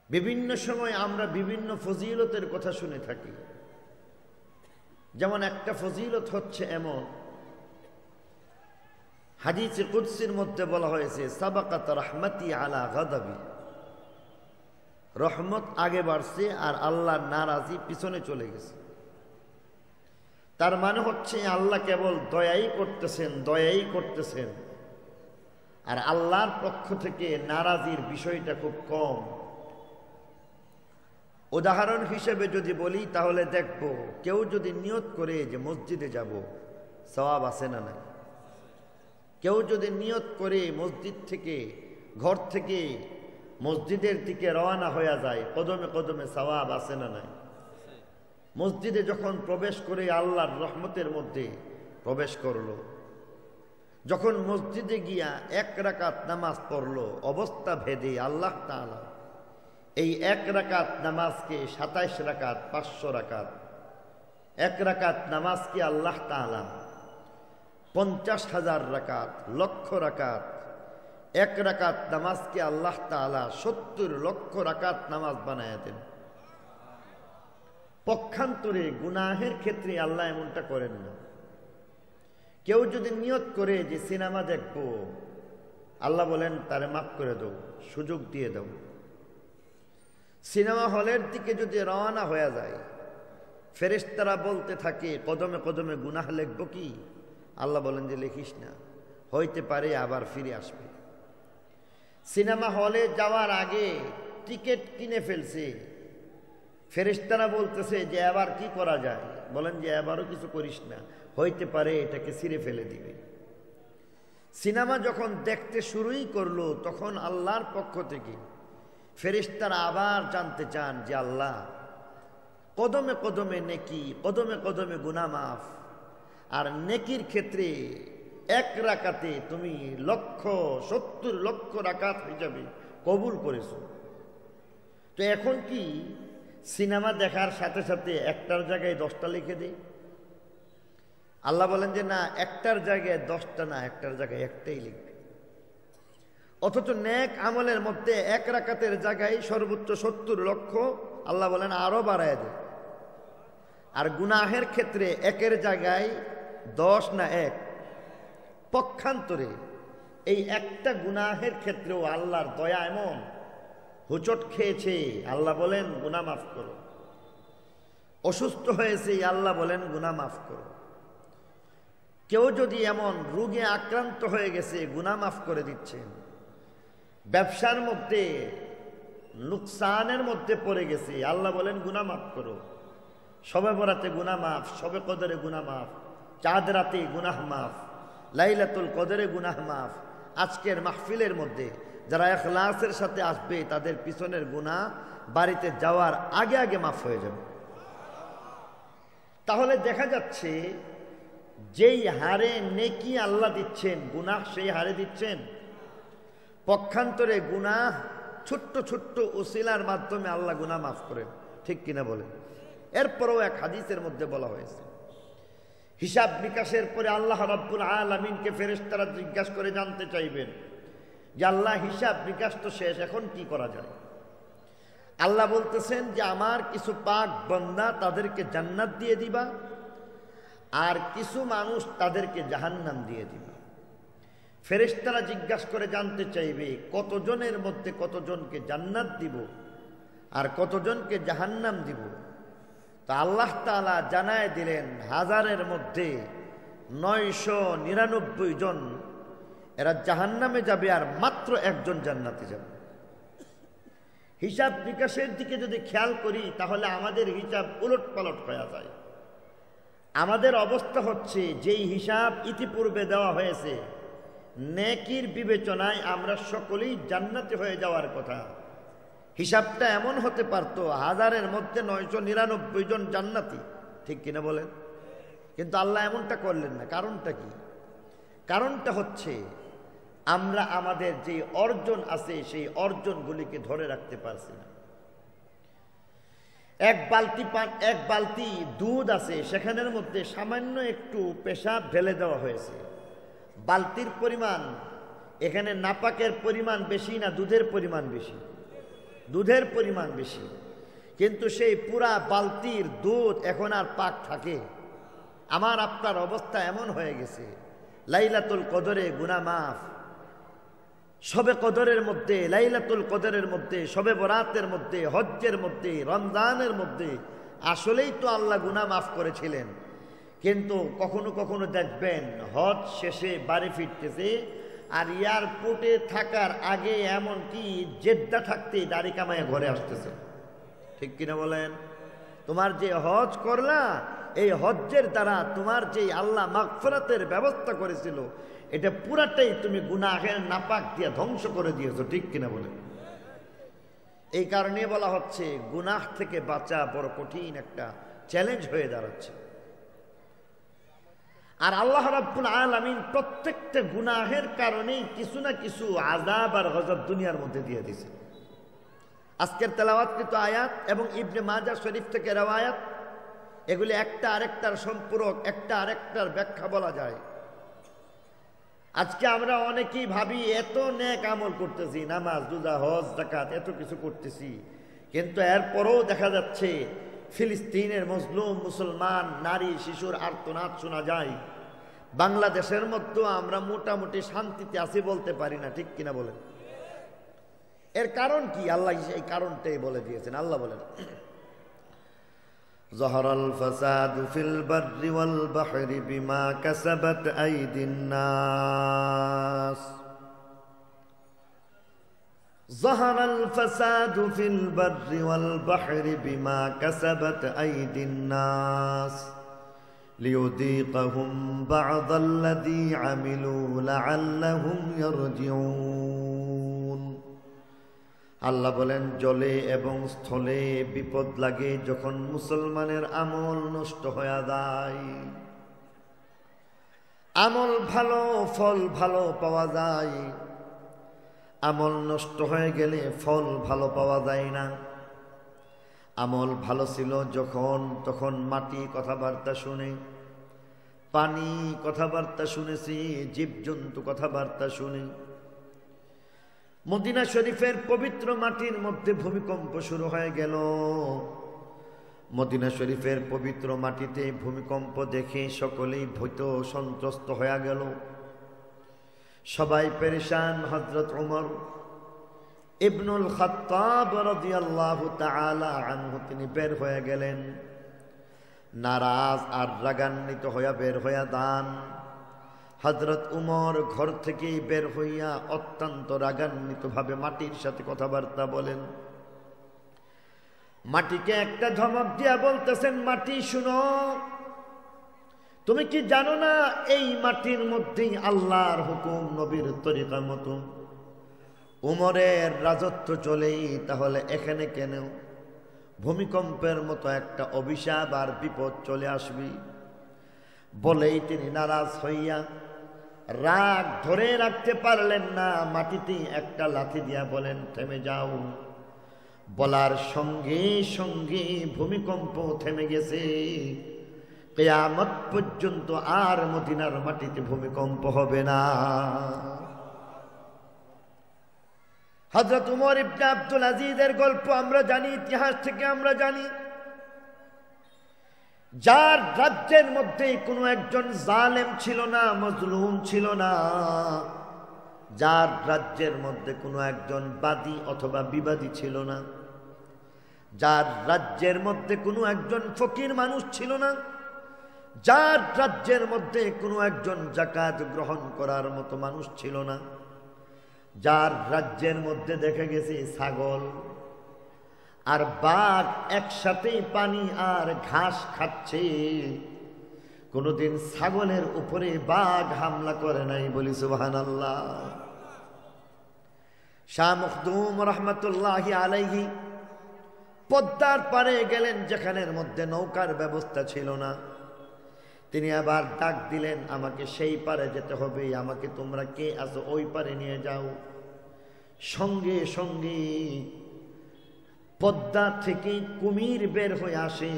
বিভিন্ন সময় আমরা বিভিন্ন ফজিলতের কথা শুনে থাকি। যেমন একটা ফজিলত হচ্ছে এমন, হাদিসে কুদসির মধ্যে বলা হয়েছে সাবাকাত রাহমাতি আলা গাদাবি, রহমত আগে বাড়ছে আর আল্লাহর নারাজি পিছনে চলে গেছে। তার মানে হচ্ছে আল্লাহ কেবল দয়াই করতেছেন আর আল্লাহর পক্ষ থেকে নারাজির বিষয়টা খুব কম। উদাহরণ হিসেবে যদি বলি তাহলে দেখব, কেউ যদি নিয়ত করে যে মসজিদে যাব, সওয়াব আছে না নাই? কেউ যদি নিয়ত করে মসজিদ থেকে, ঘর থেকে মসজিদের দিকে রওনা হয়ে যায়, কদমে কদমে সওয়াব আছে না নাই? মসজিদে যখন প্রবেশ করে আল্লাহর রহমতের মধ্যে প্রবেশ করলো, যখন মসজিদে গিয়া 1 রাকাত নামাজ পড়লো, অবস্থা ভেদে আল্লাহ তাআলা এই 1 রাকাত নামাজকে 27 রাকাত, 500 রাকাত, 1 রাকাত নামাজকে আল্লাহ তাআলা 50,000 রাকাত, লক্ষ রাকাত, 1 রাকাত নামাজকে আল্লাহ তাআলা 70 লক্ষ রাকাত নামাজ বানায় দেন। পক্ষান্তরে গুনাহের ক্ষেত্রে আল্লাহ এমনটা করেন না। কেউ যদি নিয়ত করে যে সিনেমা দেখবো, আল্লাহ বলেন তারে মাফ করে দাও, সুযোগ দিয়ে দাও। সিনেমা হলের দিকে যদি রওনা হয়ে যায়, ফেরেশতারা বলতে থাকে কদমে কদমে গুনাহ লিখবো কি? আল্লাহ বলেন যে লিখিস না, হইতে পারে আবার ফিরে আসবে। সিনেমা হলে যাওয়ার আগে টিকিট কিনে ফেলছে, ফেরেশতারা বলতেছে যে এবার কি করা যায়? বলেন যে এবারও কিছু করিস না, হইতে পারে এটাকে ছিঁড়ে ফেলে দিবে। সিনেমা যখন দেখতে শুরুই করলো, তখন আল্লাহর পক্ষ থেকে ফেরেশতারা আবার জানতে চান যে আল্লাহ, কদমে কদমে নেকি, কদমে কদমে গুনাহ মাফ, আর নেকির ক্ষেত্রে 1 রাকাতে তুমি 70 লক্ষ রাকাত হিসাবে কবুল করেছো। তো এখন কি সিনেমা দেখার সাথে সাথে একটার জায়গায় 10টা লিখে দেয়? আল্লাহ বলেন যে না, একটার জায়গায় 10টা না, একটার জায়গায় একটাই লিখবে। অথচ নেক আমলের মধ্যে 1 রাকাতের জায়গায় সর্বোচ্চ 70 লক্ষ আল্লাহ বলেন আরো বাড়ায় দেয়। আর গুনাহের ক্ষেত্রে 1-এর জায়গায় 10 না 1। পক্ষান্তরে এই একটা গুনাহের ক্ষেত্রেও আল্লাহর দয়া এমন হুচট খেয়েছে, আল্লাহ বলেন গুনাহ মাফ করো। অসুস্থ হয়েছে, আল্লাহ বলেন গুনাহ মাফ করো। কেউ যদি এমন রোগে আক্রান্ত হয়ে গেছে, গুনাহ মাফ করে দিচ্ছেন। ব্যবসার মধ্যে নুকসানের মধ্যে পড়ে গেছে, আল্লাহ বলেন গুনাহ মাফ করো। শবে বরাতে গুনাহ মাফ, শবে কদরে গুনাহ মাফ, চাঁদ রাতে গুনাহ মাফ, লাইলাতুল কদরে গুনাহ মাফ। আজকের মাহফিলের মধ্যে যারা ইখলাসের সাথে আসবে, তাদের পিছনের গুনাহ বাড়িতে যাওয়ার আগে আগে মাফ হয়ে যাবে। তাহলে দেখা যাচ্ছে যেই হারে নেকি আল্লাহ দিচ্ছেন, গুনাহ সেই হারে দিচ্ছেন। পক্ষান্তরে গুনাহ ছোট্ট ছোট্ট ওসিলার মাধ্যমে আল্লাহ গুনাহ মাফ করেন, ঠিক কিনা বলেন? এরপরও এক হাদিসের মধ্যে বলা হয়েছে, হিসাব নিকাশের পরে আল্লাহ রাব্বুল আলামিনকে ফেরেশতারা জিজ্ঞাসা করে জানতে চাইবেন যে আল্লাহ, হিসাব নিকাশ তো শেষ, এখন কি করা যায়? আল্লাহ বলতেছেন যে আমার কিছু পাক বান্দা, তাদেরকে জান্নাত দিয়ে দিবা, আর কিছু মানুষ তাদেরকে জাহান্নাম দিয়ে দিবা। ফেরেশতারা জিজ্ঞাসা করে জানতে চাইবে কতজনের মধ্যে কতজনকে জান্নাত দিব আর কতজনকে জাহান্নাম দিব। তা আল্লাহ তাআলা জানায় দিলেন 1000-এর মধ্যে 999 জন এরা জাহান্নামে যাবে আর মাত্র 1 জন জান্নাতে যাবে। হিসাব নিকাশের দিকে যদি খেয়াল করি তাহলে আমাদের হিসাব উলটপালট হয়ে যায়। আমাদের অবস্থা হচ্ছে, যেই হিসাব ইতিপূর্বে দেওয়া হয়েছে, নেকির বিবেচনায় আমরা সকলেই জান্নাতে হয়ে যাওয়ার কথা। হিসাবটা এমন হতে পারতো 1000-এর মধ্যে 999 জন জান্নাতি, ঠিক কিনা বলেন? কিন্তু আল্লাহ এমনটা করলেন না। কারণটা কি? কারণটা হচ্ছে আমরা আমাদের যে অর্জন আছে সেই অর্জনগুলিকে ধরে রাখতে পারছি না। এক বালতি দুধ আছে, সেখানের মধ্যে সামান্য একটু পেশাব ঢেলে দেওয়া হয়েছে। বালতির পরিমাণ, এখানে নাপাকের পরিমাণ বেশি না দুধের পরিমাণ বেশি? দুধের পরিমাণ বেশি, কিন্তু সেই পুরা বালতির দুধ এখন আর পাক থাকে? আমার আপনার অবস্থা এমন হয়ে গেছে, লাইলাতুল কদরে গুনাহ মাফ, শবে কদরের মধ্যে, লাইলাতুল কদরের মধ্যে, শবে বরাতের মধ্যে, হজ্জের মধ্যে, রমজানের মধ্যে আসলেই তো আল্লাহ গুনাহ মাফ করেছিলেন। কিন্তু কখনো কখনো দেখবেন হজ শেষে বাড়ি ফিরতেছে, আর এয়ারপোর্টে থাকার আগে এমন কি জেদ্দা থাকতে দাড়ি কামায় ঘরে আসতেছে। ঠিক কিনা বলেন? তোমার যে হজ করলা, এই হজ্জের দ্বারা তোমার যে আল্লাহ মাগফিরাতের ব্যবস্থা করেছিল, এটা পুরাটাই তুমি গুনাহের নাপাক দিয়ে ধ্বংস করে দিয়েছো। ঠিক কিনা বলেন? এই কারণে বলা হচ্ছে গুনাহ থেকে বাঁচা বড় কঠিন একটা চ্যালেঞ্জ হয়ে দাঁড়াচ্ছে। আর আল্লাহ রাব্বুল আলামিন প্রত্যেকটা গুনাহের কারণেই কিছু না কিছু আযাব আর গজব দুনিয়ার মধ্যে দিয়ে দিয়েছে। আজকের তেলাওয়াতকৃত আয়াত এবং ইবনে মাজাহ শরীফ থেকে রওয়ায়াত, এগুলি একটা আরেকটার সম্পূরক, একটা আরেকটার ব্যাখ্যা বলা যায়। আজকে আমরা অনেকেই ভাবি এত নেক আমল করতেছি, নামাজ, রোজা, হজ, যাকাত, এত কিছু করতেছি, কিন্তু এরপরও দেখা যাচ্ছে ফিলিস্তিনের মজলুম মুসলমান নারী শিশুর আর্তনাদ শোনা যায়। বাংলাদেশের মধ্যেও আমরা মোটামুটি শান্তিতে আছি বলতে পারি না। ঠিক কিনা বলেন? এর কারণ কি? আল্লাহ এই কারণটাই বলে দিয়েছেন। আল্লাহ বলেন, যাহারাল ফাসাদু ফিল বাররি ওয়াল বাহরি বিমা কাসাবাত আইদিন নাস। যাহারাল ফাসাদু ফিল বাররি ওয়াল বাহরি বিমা কাসাবাত আইদিন নাস লিয়ুযীকাহুম বা'দাল্লাযী আমিলু লা'আল্লাহুম ইয়ারজিউন। আল্লাহ বলেন, জলে এবং স্থলে বিপদ লাগে যখন মুসলমানের আমল নষ্ট হয়ে যায়। আমল ভালো, ফল ভালো পাওয়া যায়, আমল নষ্ট হয়ে গেলে ফল ভালো পাওয়া যায় না। আমল ভালো ছিল যখন, তখন মাটি কথাবার্তা শুনে, পানি কথাবার্তা শুনেছি, জীবজন্তু কথাবার্তা শুনে। মদিনা শরীফের পবিত্র মাটির মধ্যে ভূমিকম্প শুরু হয়ে গেল। মদিনা শরীফের পবিত্র মাটিতে ভূমিকম্প দেখে সকলেই ভীত সন্ত্রস্ত হয়ে গেল, সবাই পেরেশান। হযরত ওমর ইবনুল খাত্তাব রাদিয়াল্লাহু তাআলা আনহু তিনি বের হয়ে গেলেন, নারাজ আর রাগান্বিত হইয়া বের হইয়া দান। হযরত উমর ঘর থেকেই বের হইয়া অত্যন্ত রাগান্বিত ভাবে মাটির সাথে কথাবার্তা বলেন। মাটিকে একটা ধমক দিয়া বলতেছেন, মাটি শুনো, তুমি কি জানো না এই মাটির মধ্যেই আল্লাহর হুকুম নবীর তরিকা মতো উমরের রাজত্ব চলেই, তাহলে এখানে কেন ভূমিকম্পের মতো একটা অভিশাপ আর বিপদ চলে আসবি? বলেই তিনি নারাজ হইয়া রাগ ধরে রাখতে পারলেন না, মাটিতে একটা লাথি দিয়া বলেন, থেমে যাও। বলার সঙ্গে সঙ্গে ভূমিকম্প থেমে গেছে। কিয়ামত পর্যন্ত আর মদিনার মাটিতে ভূমিকম্প হবে না। হযরত উমর ইবনে আব্দুল আজিজের গল্প আমরা জানি, ইতিহাস থেকে আমরা জানি, যার রাজ্যের মধ্যে কোনো একজন জালেম ছিল না, মজলুম ছিল না, যার রাজ্যের মধ্যে কোনো একজন বাদী অথবা বিবাদী ছিল না, যার রাজ্যের মধ্যে কোনো একজন ফকির মানুষ ছিল না, যার রাজ্যের মধ্যে কোনো একজন যাকাত গ্রহণ করার মতো মানুষ ছিল না, যার রাজ্যের মধ্যে দেখে গেছে ছাগল আর বাঘ একসাথেই পানি আর ঘাস খাচ্ছে, কোনদিন ছাগলের উপরে বাঘ হামলা করে নাই, বলি সুবহানাল্লাহ। শাহ মখদুম রহমতুল্লাহি আলাইহি পদ্মার পারে গেলেন, যেখানের মধ্যে নৌকার ব্যবস্থা ছিল না। তিনি আবার ডাক দিলেন, আমাকে সেই পারে যেতে হবে, আমাকে তোমরা কে আছো ওই পারে নিয়ে যাও। সঙ্গে সঙ্গে পদ্মা থেকে কুমির বের হয়ে আসে,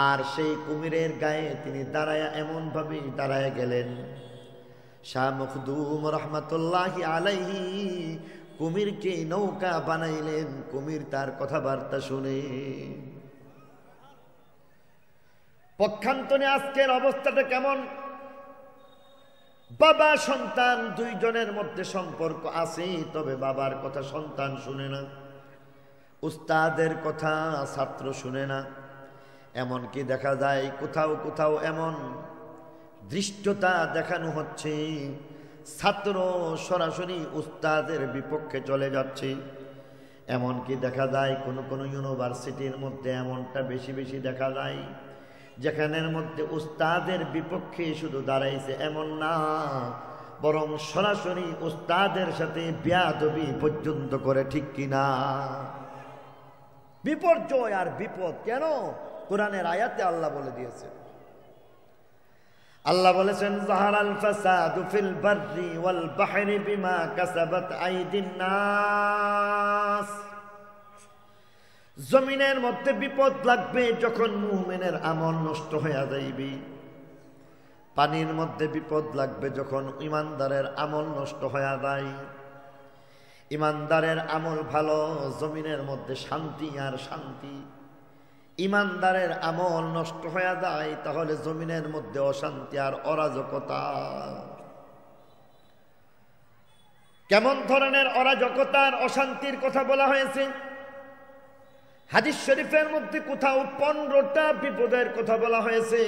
আর সেই কুমিরের গায়ে তিনি দাঁড়ায়া এমন ভাবে দাঁড়ায় গেলেন, শাহ মখদুম রহমতুল্লাহি আলাইহি কুমিরকে নৌকা বানাইলেন কুমির তার কথাবার্তা শুনে। পক্ষান্তরে আজকের অবস্থাটা কেমন? বাবা সন্তান দুইজনের মধ্যে সম্পর্ক আছে, তবে বাবার কথা সন্তান শুনে না, উস্তাদের কথা ছাত্র শুনে না। এমনকি দেখা যায় কোথাও কোথাও এমন দৃষ্টতা দেখানো হচ্ছে, ছাত্র সরাসরি উস্তাদের বিপক্ষে চলে যাচ্ছে। এমনকি দেখা যায় কোন কোন ইউনিভার্সিটির মধ্যে এমনটা বেশি বেশি দেখা যায়, যেখানের মধ্যে উস্তাদের বিপক্ষে শুধু দাঁড়াইছে এমন না, বরং সরাসরি উস্তাদের সাথে বেয়াদবি পর্যন্ত করে, ঠিক কিনা? বিপর্যয় আর বিপদ কেন? কোরআনের আয়াতে আল্লাহ বলে দিয়েছে। আল্লাহ বলেছেন, যাহারাল ফাসাদু ফিল বাররি ওয়াল বাহরি বিমা কাসাবাত আইদিন নাস। জমিনের মধ্যে বিপদ লাগবে যখন মুমিনের আমল নষ্ট হয়ে যাইবে, পানির মধ্যে বিপদ লাগবে যখন ইমানদারের আমল নষ্ট হয়ে যায়। ইমানদারের আমল ভালো, জমিনের মধ্যে শান্তি আর শান্তি। ইমানদারের আমল নষ্ট হয়ে যায়, তাহলে জমিনের মধ্যে অশান্তি আর অরাজকতা। কেমন ধরনের অরাজকতা আর অশান্তির কথা বলা হয়েছে? হাদিস শরীফের মধ্যে কোথাও 15টা বিপদের কথা বলা হয়েছে,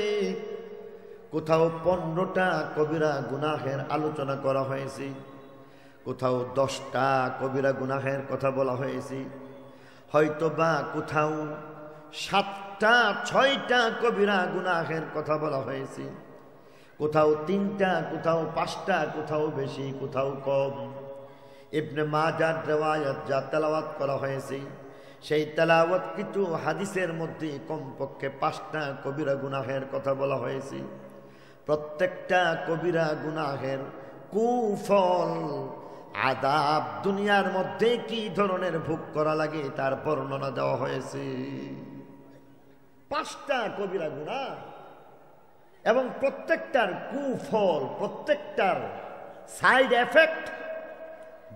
কোথাও 15টা কবিরা গুনাহের আলোচনা করা হয়েছে, কোথাও 10টা কবিরা গুনাহের কথা বলা হয়েছে, হয়তো বা কোথাও 7টা 6টা কবিরা গুনাহের কথা বলা হয়েছে, কোথাও 3টা, কোথাও 5টা, কোথাও বেশি, কোথাও কম। ইবনে মাজার রিওয়ায়াত যা তেলাওয়াত করা হয়েছে, সেই তেলাওয়াত কিন্তু হাদিসের মধ্যে কমপক্ষে 5টা কবিরা গুনাহের কথা বলা হয়েছে। প্রত্যেকটা কবিরা গুনাহের কুফল আযাব দুনিয়ার মধ্যে কি ধরনের ভোগ করা লাগে তার বর্ণনা দেওয়া হয়েছে। 5টা কবিরা গুনাহ এবং প্রত্যেকটার কুফল, প্রত্যেকটার সাইড এফেক্ট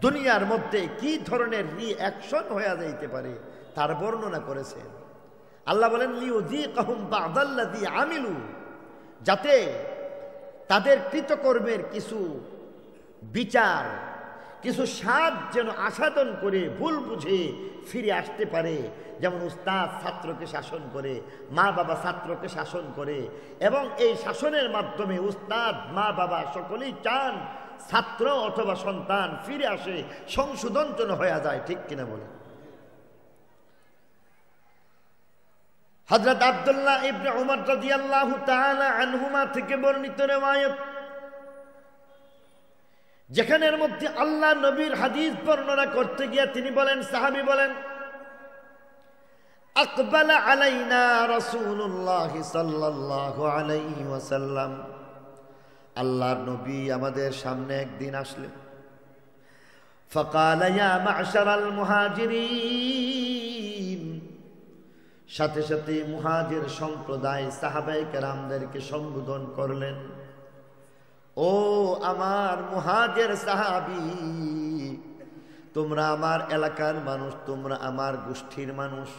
দুনিয়ার মধ্যে কি ধরনের রিঅ্যাকশন হয়ে যাইতে পারে তার বর্ণনা করেছেন। আল্লাহ বলেন, লিউযীকাহুম বা'দাল্লাযী আমিলু, যাতে তাদের কৃতকর্মের কিছু বিচার, কিছু স্বাদ যেন আস্বাদন করে ভুল বুঝে ফিরে আসতে পারে। যেমন উস্তাদ ছাত্রকে শাসন করে, মা বাবা ছাত্রকে শাসন করে, এবং এই শাসনের মাধ্যমে উস্তাদ মা বাবা সকলেই চান ছাত্র অথবা সন্তান ফিরে আসে, সংশোধন যেন হয়ে যায়, ঠিক কিনা বলে? হযরত আব্দুল্লাহ ইবনে উমর রাদিয়াল্লাহু তাআলা আনহুমা থেকে বর্ণিত রিওয়ায়াত, যেখানের মধ্যে আল্লাহ নবীর হাদিস বর্ণনা করতে গিয়ে তিনি বলেন, সাহাবী বলেন, আকবালা আলাইনা রাসূলুল্লাহ সাল্লাল্লাহু আলাইহি ওয়াসাল্লাম, আল্লাহর নবী আমাদের সামনে একদিন আসলেন। ফাকালা ইয়া মা'শারাল মুহাজিরিন, সাথে সাথে মুহাজির সম্প্রদায় সাহাবায়ে কেরামদেরকে সম্বোধন করলেন, ও আমার মুহাজির সাহাবী, তোমরা আমার এলাকার মানুষ, তোমরা আমার গোষ্ঠীর মানুষ,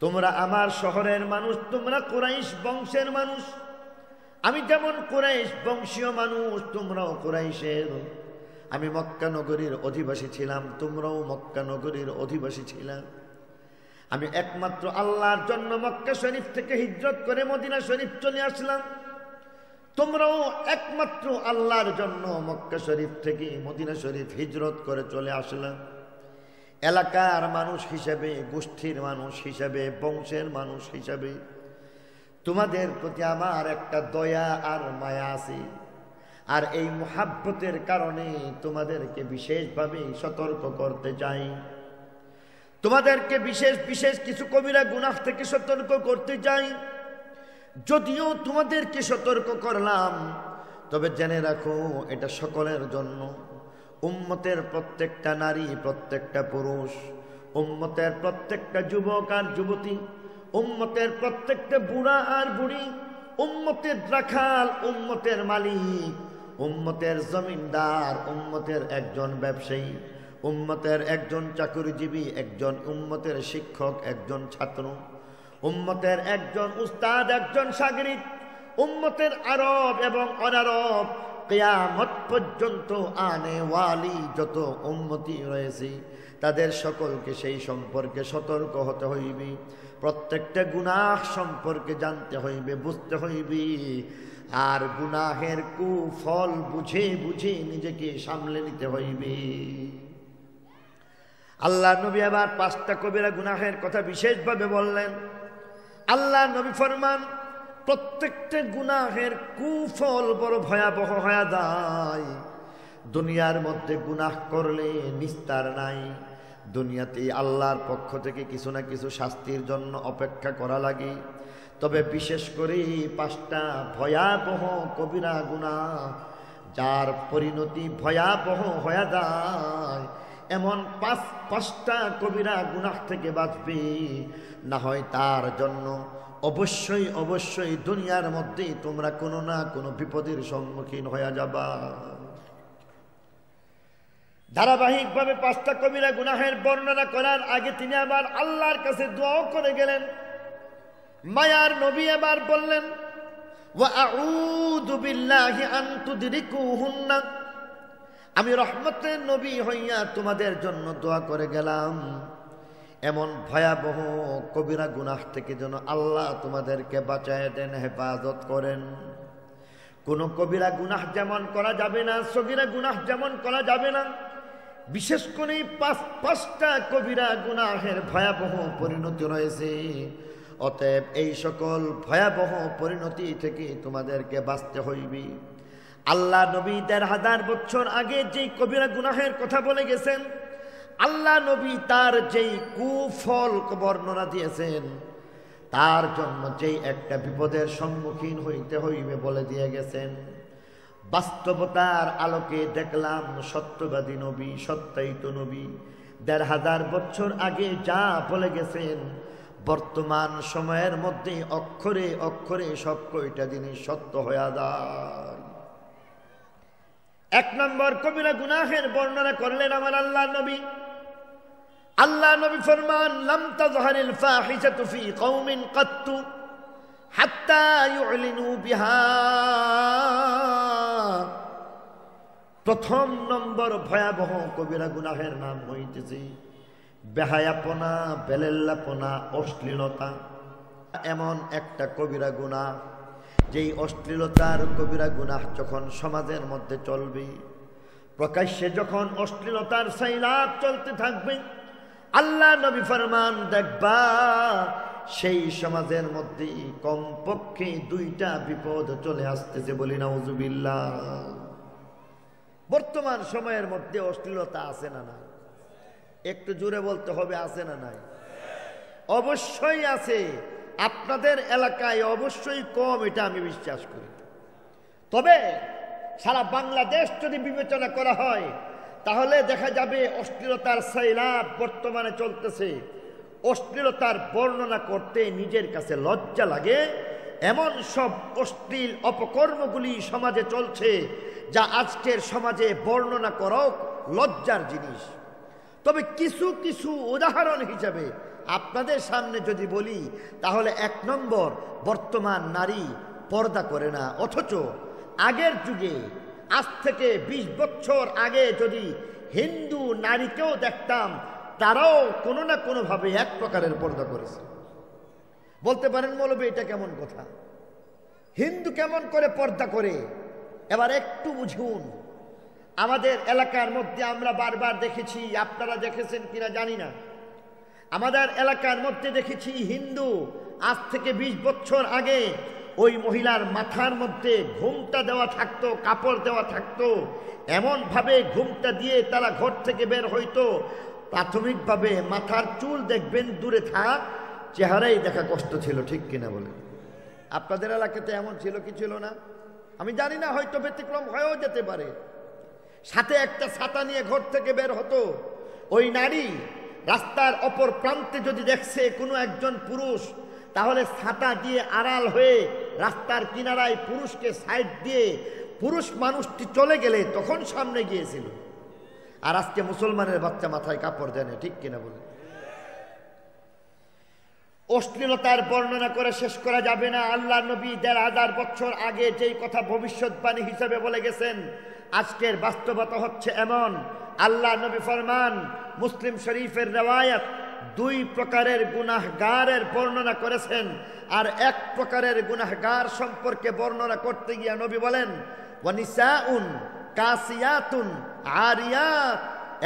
তোমরা আমার শহরের মানুষ, তোমরা কুরাইশ বংশের মানুষ। আমি যেমন কুরাইশ বংশীয় মানুষ, তোমরাও কুরাইশের। আমি মক্কা নগরীর অধিবাসী ছিলাম, তোমরাও মক্কা নগরীর অধিবাসী ছিলাম। আমি একমাত্র আল্লাহর জন্য মক্কা শরীফ থেকে হিজরত করে মদিনা শরীফ চলে আসলাম। তোমরাও একমাত্র আল্লাহর জন্য মক্কা শরীফ থেকে মদিনা শরীফ হিজরত করে চলে আসলাম। এলাকার মানুষ হিসেবে, গোষ্ঠীর মানুষ হিসেবে, বংশের মানুষ হিসেবে তোমাদের প্রতি আমার একটা দয়া আর মায়া আছে, আর এই মুহাব্বতের কারণে তোমাদেরকে বিশেষভাবে সতর্ক করতে চাই। তোমাদেরকে বিশেষ বিশেষ কিছু কবিরা গুনাহ থেকে সতর্ক করতে চাই। যদিও তোমাদেরকে সতর্ক করলাম, তবে জেনে রাখো এটা সকলের জন্য। উম্মতের প্রত্যেকটা নারী, প্রত্যেকটা পুরুষ, উম্মতের প্রত্যেকটা যুবক আর যুবতী, উম্মতের প্রত্যেকটা বুড়া আর বুড়ি, উম্মতের রাখাল, উম্মতের মালিক, উম্মতের জমিনদার, উম্মতের একজন ব্যবসায়ী, উম্মতের একজন চাকরিজীবী, একজন উম্মতের শিক্ষক, একজন ছাত্র, উম্মতের একজন উস্তাদ, একজন শাগরিদ, উম্মতের আরব এবং অনারব কিয়ামত পর্যন্ত আনে ওয়ালি যত উম্মতি রয়েছে তাদের সকলকে সেই সম্পর্কে সতর্ক হতে হইবে। প্রত্যেকটা গুনাহ সম্পর্কে জানতে হইবে, বুঝতে হইবে, আর গুনাহের কুফল বুঝে বুঝে নিজেকে সামলে নিতে হইবে। আল্লাহ নবী আবার 5টা কবিরা গুনাহের কথা বিশেষভাবে বললেন। আল্লাহ নবী ফরমান, প্রত্যেকটা গুনাহের কুফল বড় ভয়াবহ হয়ে যায়। দুনিয়ার মধ্যে গুনাহ করলে নিস্তার নাই, দুনিয়াতে আল্লাহর পক্ষ থেকে কিছু না কিছু শাস্তির জন্য অপেক্ষা করা লাগে। তবে বিশেষ করে 5টা ভয়াবহ কবিরা গুনাহ যার পরিণতি ভয়াবহ হয়ে যায়, এমন 5টা কবিরা গুনাহ থেকে বাঁচবে, না হয় তার জন্য অবশ্যই অবশ্যই দুনিয়ার মধ্যে তোমরা কোনো না কোনো বিপদের সম্মুখীন হয়ে যাবা। ধারাবাহিকভাবে 5টা কবিরা গুনাহের বর্ণনা করার আগে তিনি আবার আল্লাহর কাছে দোয়া করে গেলেন। মায়ার নবী আবার বললেন, ওয়া আউযু বিল্লাহি আন তুদরিকুহুন্না, আমি রহমতের নবী হইয়া তোমাদের জন্য দোয়া করে গেলাম এমন ভয়াবহ কবিরা গুনাহ থেকে যেন আল্লাহ তোমাদেরকে বাঁচায় দেন, হেফাজত করেন। কোন কবিরা গুনাহ যেমন করা যাবে না, সগীরা গুনাহ যেমন করা যাবে না। বিশেষ করে 5টা কবিরা গুনাহের ভয়াবহ পরিণতি রয়েছে। অতএব এই সকল ভয়াবহ পরিণতি থেকে তোমাদেরকে বাঁচতে হইবে। আল্লাহ নবী 1000 বছর আগে যেই কবিরা গুনাহের কথা বলে গেছেন, আল্লাহ নবী তার যেই কুফল বর্ণনা দিয়েছেন, তার জন্য যেই একটা বিপদের সম্মুখীন হইতে হইবে বলে দিয়ে গেছেন। বাস্তবতার আলোকে দেখলাম সত্যবাদী নবী, সত্যায়িত নবী 1500 বছর আগে যা বলে গেছেন, বর্তমান সময়ের মধ্যে অক্ষরে অক্ষরে সব কয়টা জিনিস সত্য হয়ে যায়। 1 নম্বর কবিরা গুনাহের বর্ণনা করলেন আমার আল্লাহ নবী। আল্লাহ নবী ফরমান, লাম তাযহারিল ফাহিশাতু ফি কওমিন কাত্তু হাত্তা ইউলিনু বিহা। প্রথম নম্বর ভয়াবহ কবিরা গুনাহের নাম হইতেছে বেহায়াপনা, বেলেল্লাপনা, অশ্লীলতা। এমন একটা কবিরা গুনাহ, যেই অশ্লীলতার কবিরা গুনাহ যখন সমাজের মধ্যে চলবে, প্রকাশ্যে যখন অশ্লীলতার সাইলাব চলতে থাকবে, আল্লাহ নবী ফরমান, দেখবা সেই সমাজের মধ্যে কমপক্ষে 2টা বিপদ চলে আসতেছে, বলি নাউজুবিল্লাহ। বর্তমান সময়ের মধ্যে অশ্লীলতা আছে না নাই? একটু জোরে বলতে হবে, আছে না নাই? অবশ্যই আছে। আপনাদের এলাকায় অবশ্যই কম, এটা আমি বিশ্বাস করি। তবে সারা বাংলাদেশ যদি বিবেচনা করা হয়, তাহলে দেখা যাবে অশ্লীলতার সাইলাব বর্তমানে চলতেছে। অশ্লীলতার বর্ণনা করতে নিজের কাছে লজ্জা লাগে। এমন সব অশ্লীল অপকর্মগুলি সমাজে চলছে, যা আজকের সমাজে বর্ণনা করাও লজ্জার জিনিস। তবে কিছু কিছু উদাহরণ হিসাবে আপনাদের সামনে যদি বলি, তাহলে 1 নম্বর, বর্তমান নারী পর্দা করে না। অথচ আগের যুগে, আজ থেকে 20 বছর আগে যদি হিন্দু নারীকেও দেখতাম, তারাও কোনো না কোনোভাবে এক প্রকারের পর্দা করেছে। বলতে পারেন, মৌলবী এটা কেমন কথা? হিন্দু কেমন করে পর্দা করে? এবার একটু বুঝুন। আমাদের এলাকার মধ্যে আমরা বারবার দেখেছি, আপনারা দেখেছেন কিনা জানি না, আমাদের এলাকার মধ্যে দেখেছি হিন্দু আজ থেকে 20 বছর আগে ওই মহিলার মাথার মধ্যে ঘুমটা দেওয়া থাকতো, কাপড় দেওয়া থাকতো। এমনভাবে ঘুমটা দিয়ে তারা ঘর থেকে বের হইতো, প্রাথমিকভাবে মাথার চুল দেখবেন দূরে থাক, চেহারাই দেখা কষ্ট ছিল। ঠিক কিনা বলে? আপনাদের এলাকাতে এমন ছিল কি ছিল না আমি জানি না, হয়তো ব্যতিক্রম হয়েও যেতে পারে। সাথে একটা ছাতা নিয়ে ঘর থেকে বের হতো। ওই নারী রাস্তার অপর প্রান্তে যদি দেখছে কোনো একজন পুরুষ, তাহলে ছাতা দিয়ে আড়াল হয়ে রাস্তার কিনারায় পুরুষকে সাইড দিয়ে পুরুষ মানুষটি চলে গেলে তখন সামনে গিয়েছিল। আর আজকে মুসলমানের বাচ্চা মাথায় কাপড় দেয় না, ঠিক কিনা বলে? অশ্লীলতার বর্ণনা করে শেষ করা যাবে না। আল্লাহ নবী ১৫০০ বছর আগে যেই কথা ভবিষ্যৎবাণী হিসেবে বলে গেছেন, আজকের বাস্তবতা হচ্ছে এমন। আল্লাহ নবী ফরমান, মুসলিম শরীফের রিওয়ায়াত, 2 প্রকারের গুনাহগারের বর্ণনা করেছেন। আর 1 প্রকারের গুনাহগার সম্পর্কে বর্ণনা করতে গিয়ে নবী বলেন, ওয়ানিসাউন কাসিয়াতুন আরিয়াত,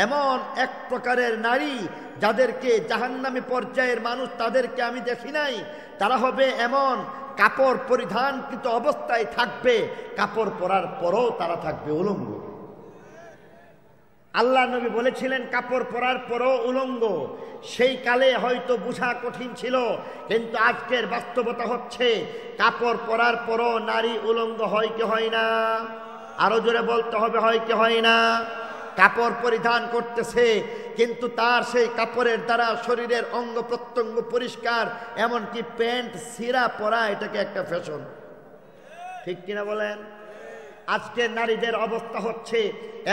এমন 1 প্রকারের নারী যাদেরকে জাহান্নামী পর্যায়ের মানুষ তাদেরকে আমি দেখি নাই। তারা হবে এমন, কাপড় পরিধানকৃত অবস্থায় থাকবে, কাপড় পরার পরও তারা থাকবে উলঙ্গ। আল্লাহ নবী বলেছিলেন কাপড় পরার পরও উলঙ্গ। সেই কালে হয়তো বোঝা কঠিন ছিল, কিন্তু আজকের বাস্তবতা হচ্ছে কাপড় পরার পরও নারী উলঙ্গ হয় কি হয় না? আরো জোরে বলতে হবে, হয় কি হয় না? কাপড় পরিধান করতেছে, কিন্তু তার সেই কাপড়ের দ্বারা শরীরের অঙ্গ প্রত্যঙ্গ পরিষ্কার, এমনকি প্যান্ট ছিঁড়া পরা এটাকে একটা ফ্যাশন, ঠিক কিনা বলেন? আজকের নারীদের অবস্থা হচ্ছে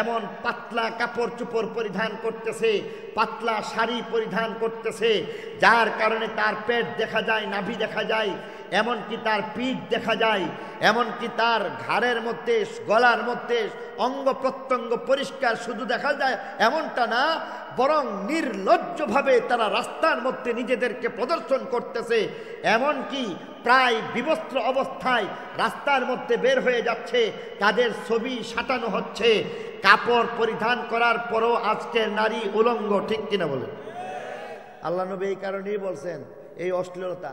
এমন, পাতলা কাপড় চোপড় পরিধান করতেছে, পাতলা শাড়ি পরিধান করতেছে, যার কারণে তার পেট দেখা যায়, নাভি দেখা যায়, এমনকি তার পিঠ দেখা যায়, এমনকি তার ঘাড়ের মধ্যে, গলার মধ্যে অঙ্গ প্রত্যঙ্গ পরিষ্কার শুধু দেখা যায় এমনটা না, বরং নির্লজ্জভাবে তারা রাস্তার মধ্যে নিজেদেরকে প্রদর্শন করতেছে। এমনকি প্রায় বিবস্ত্র অবস্থায় রাস্তার মধ্যে বের হয়ে যাচ্ছে, তাদের ছবি সাঁটানো হচ্ছে। কাপড় পরিধান করার পরও আজকের নারী উলঙ্গ, ঠিক কিনা বলে? আল্লাহ নবী এই কারণেই বলছেন এই অশ্লীলতা।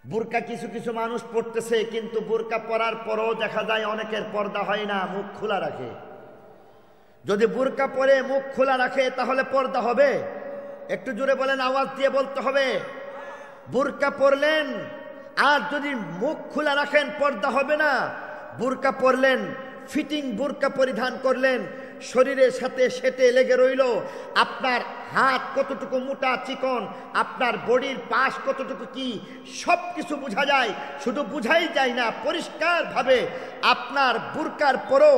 বুরকা কিছু কিছু মানুষ পড়তেছে, কিন্তু বুরকা পরার পরও দেখা যায় অনেকের পর্দা হয় না, মুখ খোলা রাখে। যদি বুরকা পরে মুখ খোলা রাখে তাহলে পর্দা হবে? একটু জোরে বলেন, আওয়াজ দিয়ে বলতে হবে। বুরকা পরলেন আর যদি মুখ খোলা রাখেন পর্দা হবে না। বুরকা পরলেন, ফিটিং বুরকা পরিধান করলেন, শরীরের সাথে সেটে লেগে রইল, আপনার হাত কতটুকু মোটা চিকন, আপনার বডির পাশ কতটুকু কি, সব কিছু বোঝা যায়। শুধু বুঝাই যায় না, পরিষ্কারভাবে আপনার বুরকার পরও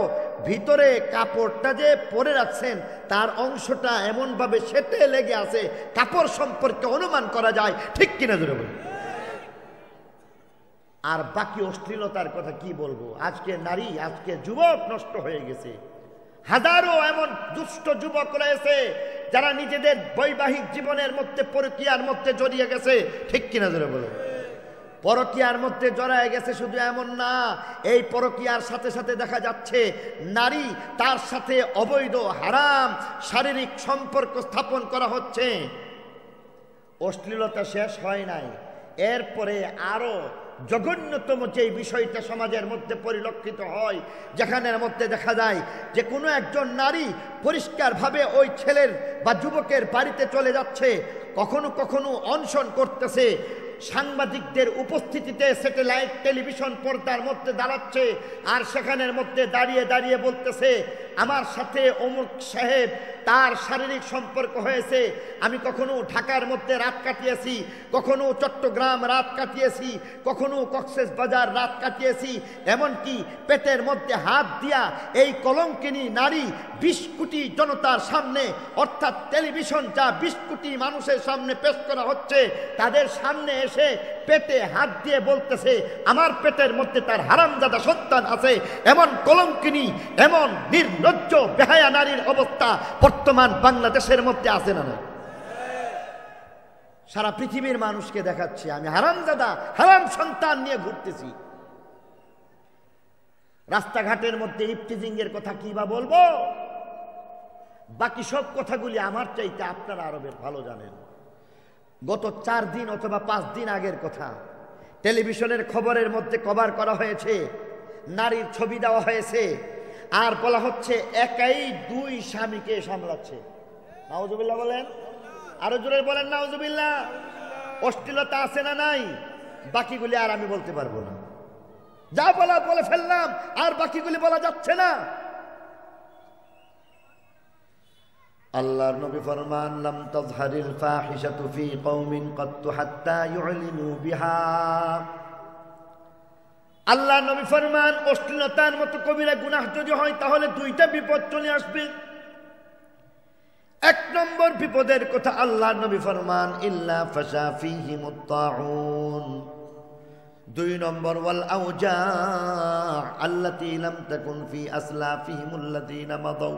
ভিতরে কাপড়টা যে পরে রাখছেন তার অংশটা এমনভাবে সেটে লেগে আছে, কাপড় সম্পর্কে অনুমান করা যায়, ঠিক কিনা জোরে বলুন? আর বাকি অশ্লীলতার কথা কি বলবো? আজকে নারী, আজকে যুবক নষ্ট হয়ে গেছে। হাজারো এমন দুষ্ট যুবক রয়েছে যারা নিজেদের বৈবাহিক জীবনের মধ্যে পরকীয়ার মধ্যে জড়িয়ে গেছে, ঠিক কিনা জোরে বলুন? পরকীয়ার মধ্যে জড়ায় গেছে শুধু এমন না, এই পরকীয়ার সাথে সাথে দেখা যাচ্ছে নারী তার সাথে অবৈধ হারাম শারীরিক সম্পর্ক স্থাপন করা হচ্ছে। অশ্লীলতা শেষ হয় নাই, এরপরে আরো জঘন্যতম যে বিষয়টা সমাজের মধ্যে পরিলক্ষিত হয়, যেখানের মধ্যে দেখা যায় যে কোনো একজন নারী পরিষ্কারভাবে ওই ছেলের বা যুবকের বাড়িতে চলে যাচ্ছে, কখনো কখনো অনশন করতেছে, সাংবাদিকদের উপস্থিতিতে স্যাটেলাইট টেলিভিশন পর্দার মধ্যে দাঁড়াচ্ছে, আর সেখানের মধ্যে দাঁড়িয়ে দাঁড়িয়ে বলতেছে আমার সাথে অমুক সাহেব তার শারীরিক সম্পর্ক হয়েছে, আমি কখনো ঢাকার মধ্যে রাত কাটিয়েছি, কখনো চট্টগ্রাম রাত কাটিয়েছি, কখনো কক্সবাজার রাত কাটিয়েছি, এমনকি পেটের মধ্যে হাত দিয়া এই কলঙ্কিনী নারী 20 কোটি জনতার সামনে, অর্থাৎ টেলিভিশন যা 20 কোটি মানুষের সামনে পেশ করা হচ্ছে, তাদের সামনে এসে পেটে হাত দিয়ে বলতেছে আমার পেটের মধ্যে তার হারামজাদা সন্তান আছে। এমন কলঙ্কিনী, এমন নির্লজ্জ বেহায়া নারীর অবস্থা বর্তমান বাংলাদেশের মধ্যে আছে না? সারা পৃথিবীর মানুষকে দেখাচ্ছে আমি হারামজাদা, হারাম সন্তান নিয়ে ঘুরতেছি। রাস্তাঘাটের মধ্যে ইফটিজিং এর কথা কি বা বলবো? বাকি সব কথাগুলি আমার চাইতে আপনারা আরো ভালো জানেন। গত 4 দিন অথবা 5 দিন আগের কথা, টেলিভিশনের খবরের মধ্যে কভার করা হয়েছে, নারীর ছবি দেওয়া হয়েছে, আর বলা হচ্ছে একাই 2 স্বামীকে সামলাচ্ছে। নাউজুবিল্লাহ বলেন, আরো জোরে বলেন নাউজুবিল্লাহ। অশ্লীলতা আছে না নাই? বাকিগুলি আর আমি বলতে পারবো না, যা বলা বলে ফেললাম, আর বাকিগুলি বলা যাচ্ছে না। আল্লাহর নবী ফরমান লাম তাজহারিল ফাহিশাতু ফি কওমিন কাত্তু হাত্তা ইউলিনু বিহা আল্লাহ নবী ফরমান অশ্লীলতার মতো কবিরা গুনাহ যদি হয় তাহলে দুইটা বিপদ চলে আসবে। এক নম্বর বিপদের কথা আল্লাহ নবী ফরমান ইল্লা ফাশা ফীহিমুত তাউন। দুই নম্বর ওয়াল আউজা আল্লাতী লাম তাকুন ফি আসলাফিহিমুল্লাযীনা মাদাউ।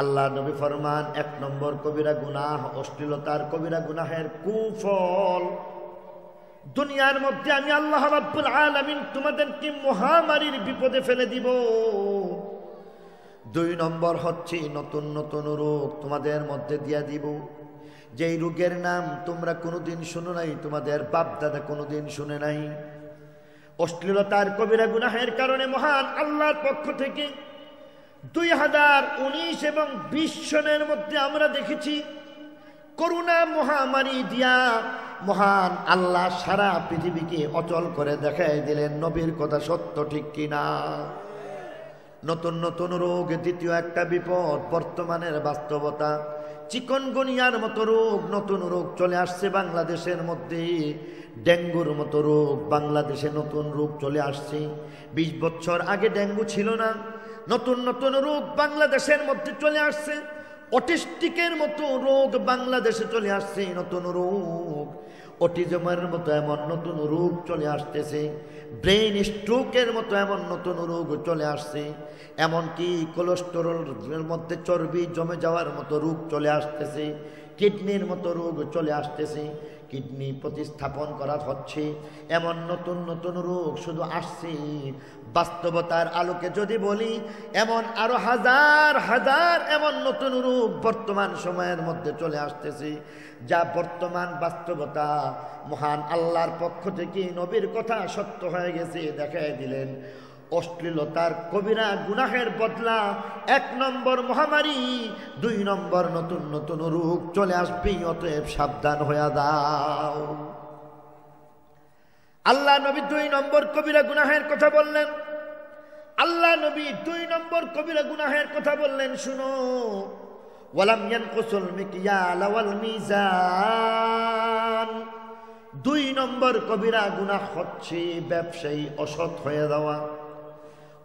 আল্লাহ নবী ফরমান এক নম্বর কবিরা গুনাহ অশ্লীলতার কবিরা গুনাহের কুফল, দুনিয়ার মধ্যে আমি আল্লাহ রাব্বুল আলামিন তোমাদেরকে মহামারীর বিপদে ফেলে দিব। দুই নম্বর হচ্ছে নতুন নতুন রোগ তোমাদের মধ্যে দিয়া দিব, যেই রোগের নাম তোমরা কোনোদিন শুনো নাই, তোমাদের বাপ দাদা কোনোদিন শুনে নাই। অশ্লীলতার কবিরা গুনাহের কারণে মহান আল্লাহর পক্ষ থেকে 2019 এবং 20 সনের মধ্যে আমরা দেখেছি করোনা মহামারী দিয়া মহান আল্লাহ সারা পৃথিবীকে অচল করে দেখাই দিলেন নবীর কথা সত্য ঠিক কিনা। নতুন নতুন রোগ দ্বিতীয় একটা বিপদ বর্তমানের বাস্তবতা। চিকনগুনিয়ার মতো রোগ, নতুন রোগ চলে আসছে বাংলাদেশের মধ্যে। ডেঙ্গুর মতো রোগ বাংলাদেশে নতুন রোগ চলে আসছে। 20 বছর আগে ডেঙ্গু ছিল না, নতুন নতুন রোগ বাংলাদেশের মধ্যে চলে আসছে। অটিস্টিকের মতো রোগ বাংলাদেশে চলে আসছে, নতুন রোগ। অটিজমের মতো এমন নতুন রোগ চলে আসতেছে, ব্রেন স্ট্রোকের মতো এমন নতুন রোগ চলে আসছে, এমনকি কোলেস্টেরলের মধ্যে চর্বি জমে যাওয়ার মতো রোগ চলে আসতেছে, কিডনির মতো রোগ চলে আসতেছে, কিডনি প্রতিস্থাপন করা হচ্ছে, এমন নতুন নতুন রোগ শুধু আসছে। বাস্তবতার আলোকে যদি বলি এমন আরো হাজার হাজার এমন নতুন রোগ বর্তমান সময়ের মধ্যে চলে আসতেছে, যা বর্তমান বাস্তবতা। মহান আল্লাহর পক্ষ থেকে নবীর কথা সত্য হয়ে গেছে, দেখাই দিলেন অশ্লীলতার কবিরা গুনাহের বদলা 1 নম্বর মহামারী, 2 নম্বর নতুন নতুন রোগ চলে আসবে। অতএব সাবধান হয়ে দাও। আল্লাহ নবী 2 নম্বর কবিরা গুনাহের কথা বললেন। আল্লাহ নবী 2 নম্বর কবিরা গুনাহের কথা বললেন, শুনো, ওয়ালাম ইয়ানকুসুল মিকয়াল ওয়াল মিজান। 2 নম্বর কবিরা গুনাহ হচ্ছে ব্যবসায়ী অসৎ হয়ে যাওয়া,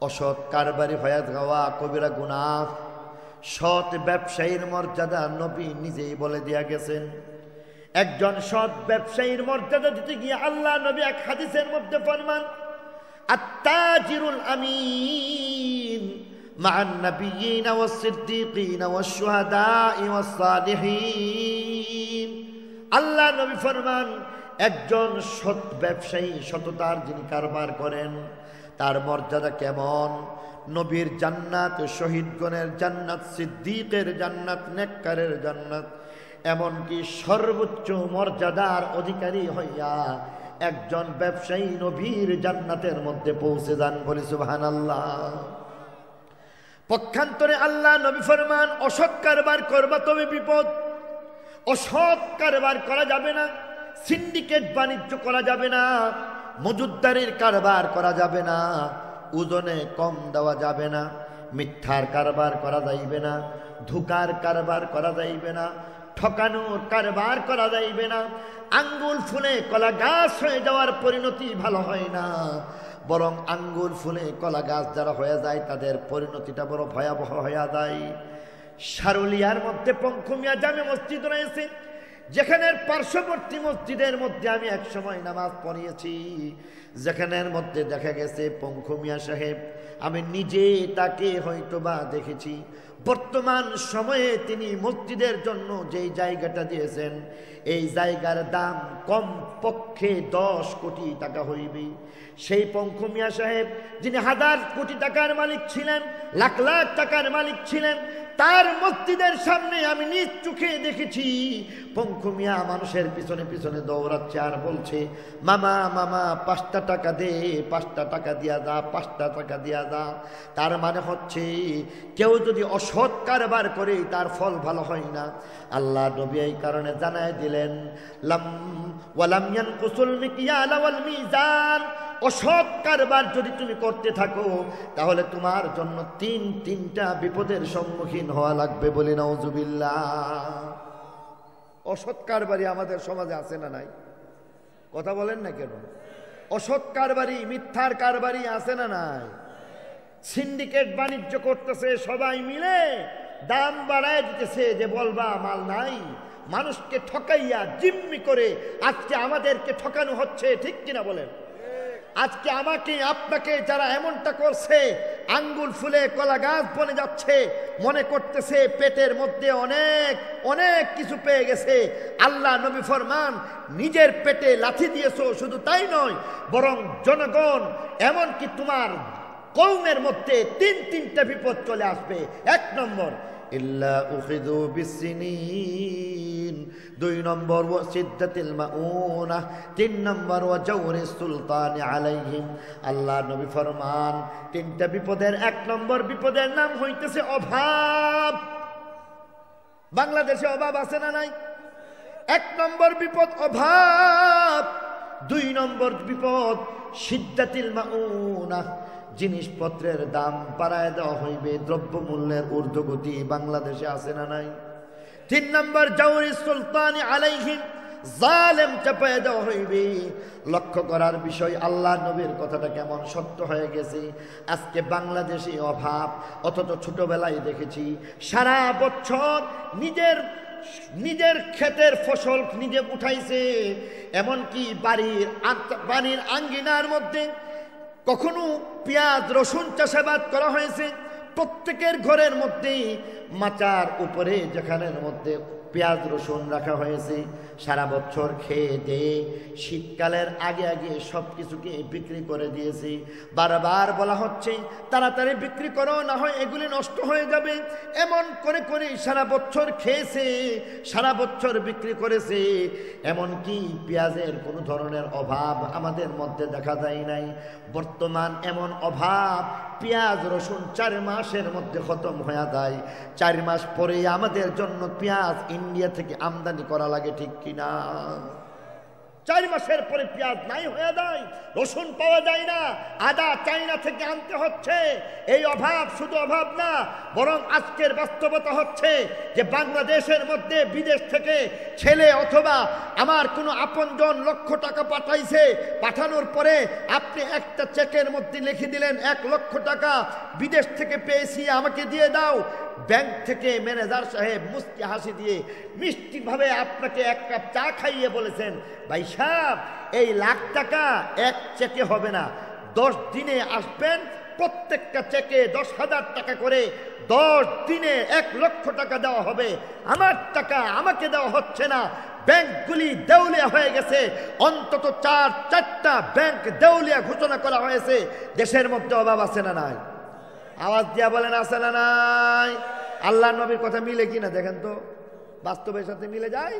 অসৎ কারবারি হয়ে যাওয়া কবিরা গুনাহ। সৎ ব্যবসায়ীর মর্যাদা নবী নিজেই বলে দিয়া গেছেন। একজন সৎ ব্যবসায়ীর মর্যাদা দিতে গিয়ে আল্লাহ নবী এক হাদিসের মধ্যে ফরমান আত-তাজিরুল আমিন মা'আন নাবিয়্যিনা ওয়াস-সিদ্দীকিনা ওয়াশ-শুহাদা'i ওয়াস-সালিহিন। আল্লাহ নবী ফরমান একজন সৎ ব্যবসায়ী, সততার যিনি কারবার করেন, তার মর্যাদা কেমন? নবীর জান্নাত, শহীদগণের জান্নাত, সিদ্দীকের জান্নাত, নেককারের জান্নাত, এমনকি সর্বোচ্চ মর্যাদার অধিকারী হইয়া একজন ব্যবসায়ী নবীর জান্নাতের মধ্যে পৌঁছে যান। বলি সুবহানাল্লাহ। পক্ষান্তরে আল্লাহ নবী ফরমান অসৎ কারবার করবা তবে বিপদ। অসৎ কারবার করা যাবে না, সিন্ডিকেট বাণিজ্য করা যাবে না, মজুদদারির কারবার করা যাবে না, ওজনে কম দেওয়া যাবে না, মিথ্যার কারবার করা যাইবে না, ধোঁকার কারবার করা যাইবে না, ঠকানোর কারবার করা যাইবে না। আঙ্গুল ফুলে কলা গাছ হয়ে যাওয়ার পরিণতি ভালো হয় না, বরং আঙ্গুল ফুলে কলা গাছ যারা হয়ে যায় তাদের পরিণতিটা বড় ভয়াবহ হয়ে যায়। সারুলিয়ার মধ্যে পঙ্খুমিয়া জামে মসজিদ রয়েছে, যেখানের পার্শ্ববর্তী মসজিদের মধ্যে আমি এক সময় নামাজ পড়িয়েছি, যেখানের মধ্যে দেখা গেছে পঙ্খুমিয়া সাহেব, আমি নিজে তাকে হয়তোবা দেখেছি। বর্তমান সময়ে তিনি মসজিদের জন্য যেই জায়গাটা দিয়েছেন, এই জায়গার দাম কম পক্ষে 10 কোটি টাকা হইবে। সেই পঙ্খুমিয়া সাহেব যিনি 1000 কোটি টাকার মালিক ছিলেন, লাখ লাখ টাকার মালিক ছিলেন, তার মসজিদের সামনে আমি নিজ চোখে দেখেছি পঙ্খুমিয়া মানুষের পিছনে পিছনে দৌড়াচ্ছে আর বলছে, মামা মামা 5টা টাকা দে, 5টা টাকা দিয়া যা, 5টা টাকা দিয়া যা। তার মানে হচ্ছে কেউ যদি অসৎ কারবার করে তার ফল ভালো হয় না। আল্লাহ নবী এই কারণে জানায় দিলেন ওয়ালাম ইয়ানকুসুল মিকয়াল ওয়াল মিজান। অসৎ কারবার যদি তুমি করতে থাকো তাহলে তোমার জন্য 3টা বিপদের সম্মুখীন হওয়া লাগবে। বলি নাউজুবিল্লাহ। অসৎ কারবারি আমাদের সমাজে আছে না নাই? কথা বলেন না কেন? অসৎ কারবারি, মিথ্যার কারবারি আছে না নাই? সিন্ডিকেট বাণিজ্য করতেছে, সবাই মিলে দাম বাড়ায় দিতেছে, যে বলবা মাল নাই। মানুষকে ঠকাইয়া জিম্মি করে আজকে আমাদেরকে ঠকানো হচ্ছে, ঠিক কিনা বলেন? আজকে আমাকে আপনাকে যারা এমনটা করছে, আঙ্গুল ফুলে কলা গাছ বনে যাচ্ছে, মনে করতেছে পেটের মধ্যে অনেক অনেক কিছু পেয়ে গেছে। আল্লাহ নবী ফরমান, নিজের পেটে লাথি দিয়েছো, শুধু তাই নয়, বরং জনগণ এমনকি তোমার কওমের মধ্যে তিনটা বিপদ চলে আসবে। 1 নম্বর, ইল্লা উখিযু বিসসিনিন, 2 নম্বর ওয়া সিদ্দাতিল মাউনা, 3 নম্বর ওয়া জাওরিস সুলতানি আলাইহিম। আল্লাহ নবী ফরমান, 3টা বিপদের 1 নম্বর বিপদের নাম হইতেছে অভাব। বাংলাদেশে অভাব আছে না নাই? 1 নম্বর বিপদ অভাব, 2 নম্বর বিপদ সিদ্দাতিল মাউনা, জিনিসপত্রের দাম বাড়ায় দেওয়া হইবে, দ্রব্যমূল্যের ঊর্ধ্বগতি বাংলাদেশে আছে না নাই? 3 নম্বর জাওরিস সুলতানি আলাইহিম, জালেম চাপায় দেওয়া হইবে। লক্ষ্য করার বিষয়, আল্লাহ নবীর কথাটা কেমন সত্য হয়ে গেছে। আজকে বাংলাদেশে অভাব, অথচ ছোটবেলায় দেখেছি সারা বছর নিজের ক্ষেতের ফসল নিজে উঠাইছে, এমনকি বাড়ির আঙ্গিনার মধ্যে কখনো পেঁয়াজ রসুন চাষাবাদ করা হয়েছে। প্রত্যেকের ঘরের মধ্যে মাচার উপরে যেখানের মধ্যে পেঁয়াজ রসুন রাখা হয়েছে, সারা বছর খেয়ে দিয়ে শীতকালের আগে আগে সব কিছুকে বিক্রি করে দিয়েছে। বারবার বলা হচ্ছে তাড়াতাড়ি বিক্রি করো, না হয় এগুলি নষ্ট হয়ে যাবে। এমন করে করে সারা বছর খেয়েছে, সারা বছর বিক্রি করেছে। এমনকি পেঁয়াজের কোনো ধরনের অভাব আমাদের মধ্যে দেখা যায় নাই। বর্তমান এমন অভাব, পেঁয়াজ রসুন 4 মাসের মধ্যে খতম হয়ে যায়। 4 মাস পরে আমাদের জন্য পেঁয়াজ ইন্ডিয়া থেকে আমদানি করা লাগে, ঠিক কিনা? 4 মাসের পরে পেঁয়াজ নাই হয়ে যায়, রসুন পাওয়া যায় না, আদা চাইনা থেকে আনতে হচ্ছে। এই অভাব শুধু অভাব না, বরং আজকের বাস্তবতা হচ্ছে যে বাংলাদেশের মধ্যে বিদেশ থেকে ছেলে অথবা আমার কোনো আপনজন লক্ষ টাকা পাঠাইছে, পাঠানোর পরে আপনি একটা চেকের মধ্যে লিখে দিলেন 1 লক্ষ টাকা বিদেশ থেকে পেয়েছি, আমাকে দিয়ে দাও। ব্যাংক থেকে ম্যানেজার সাহেব মুস্কি হাসি দিয়ে মিষ্টিভাবে আপনাকে 1 কাপ চা খাইয়ে বলেছেন, ভাই সাহেব, এই লাখ টাকা 1 চেকে হবে না, 10 দিনে আসবেন, প্রত্যেকটা চেকে 10,000 টাকা করে 10 দিনে 1 লক্ষ টাকা দেওয়া হবে। আমার টাকা আমাকে দেওয়া হচ্ছে না, ব্যাংকগুলি দেউলিয়া হয়ে গেছে। অন্তত 4টা ব্যাংক দেউলিয়া ঘোষণা করা হয়েছে। দেশের মধ্যে অভাব আছে না নাই? আওয়াজ দিয়া বলেন, আছে না নাই? আল্লাহ নবীর কথা মিলে কিনা দেখেন তো, বাস্তবের সাথে মিলে যায়?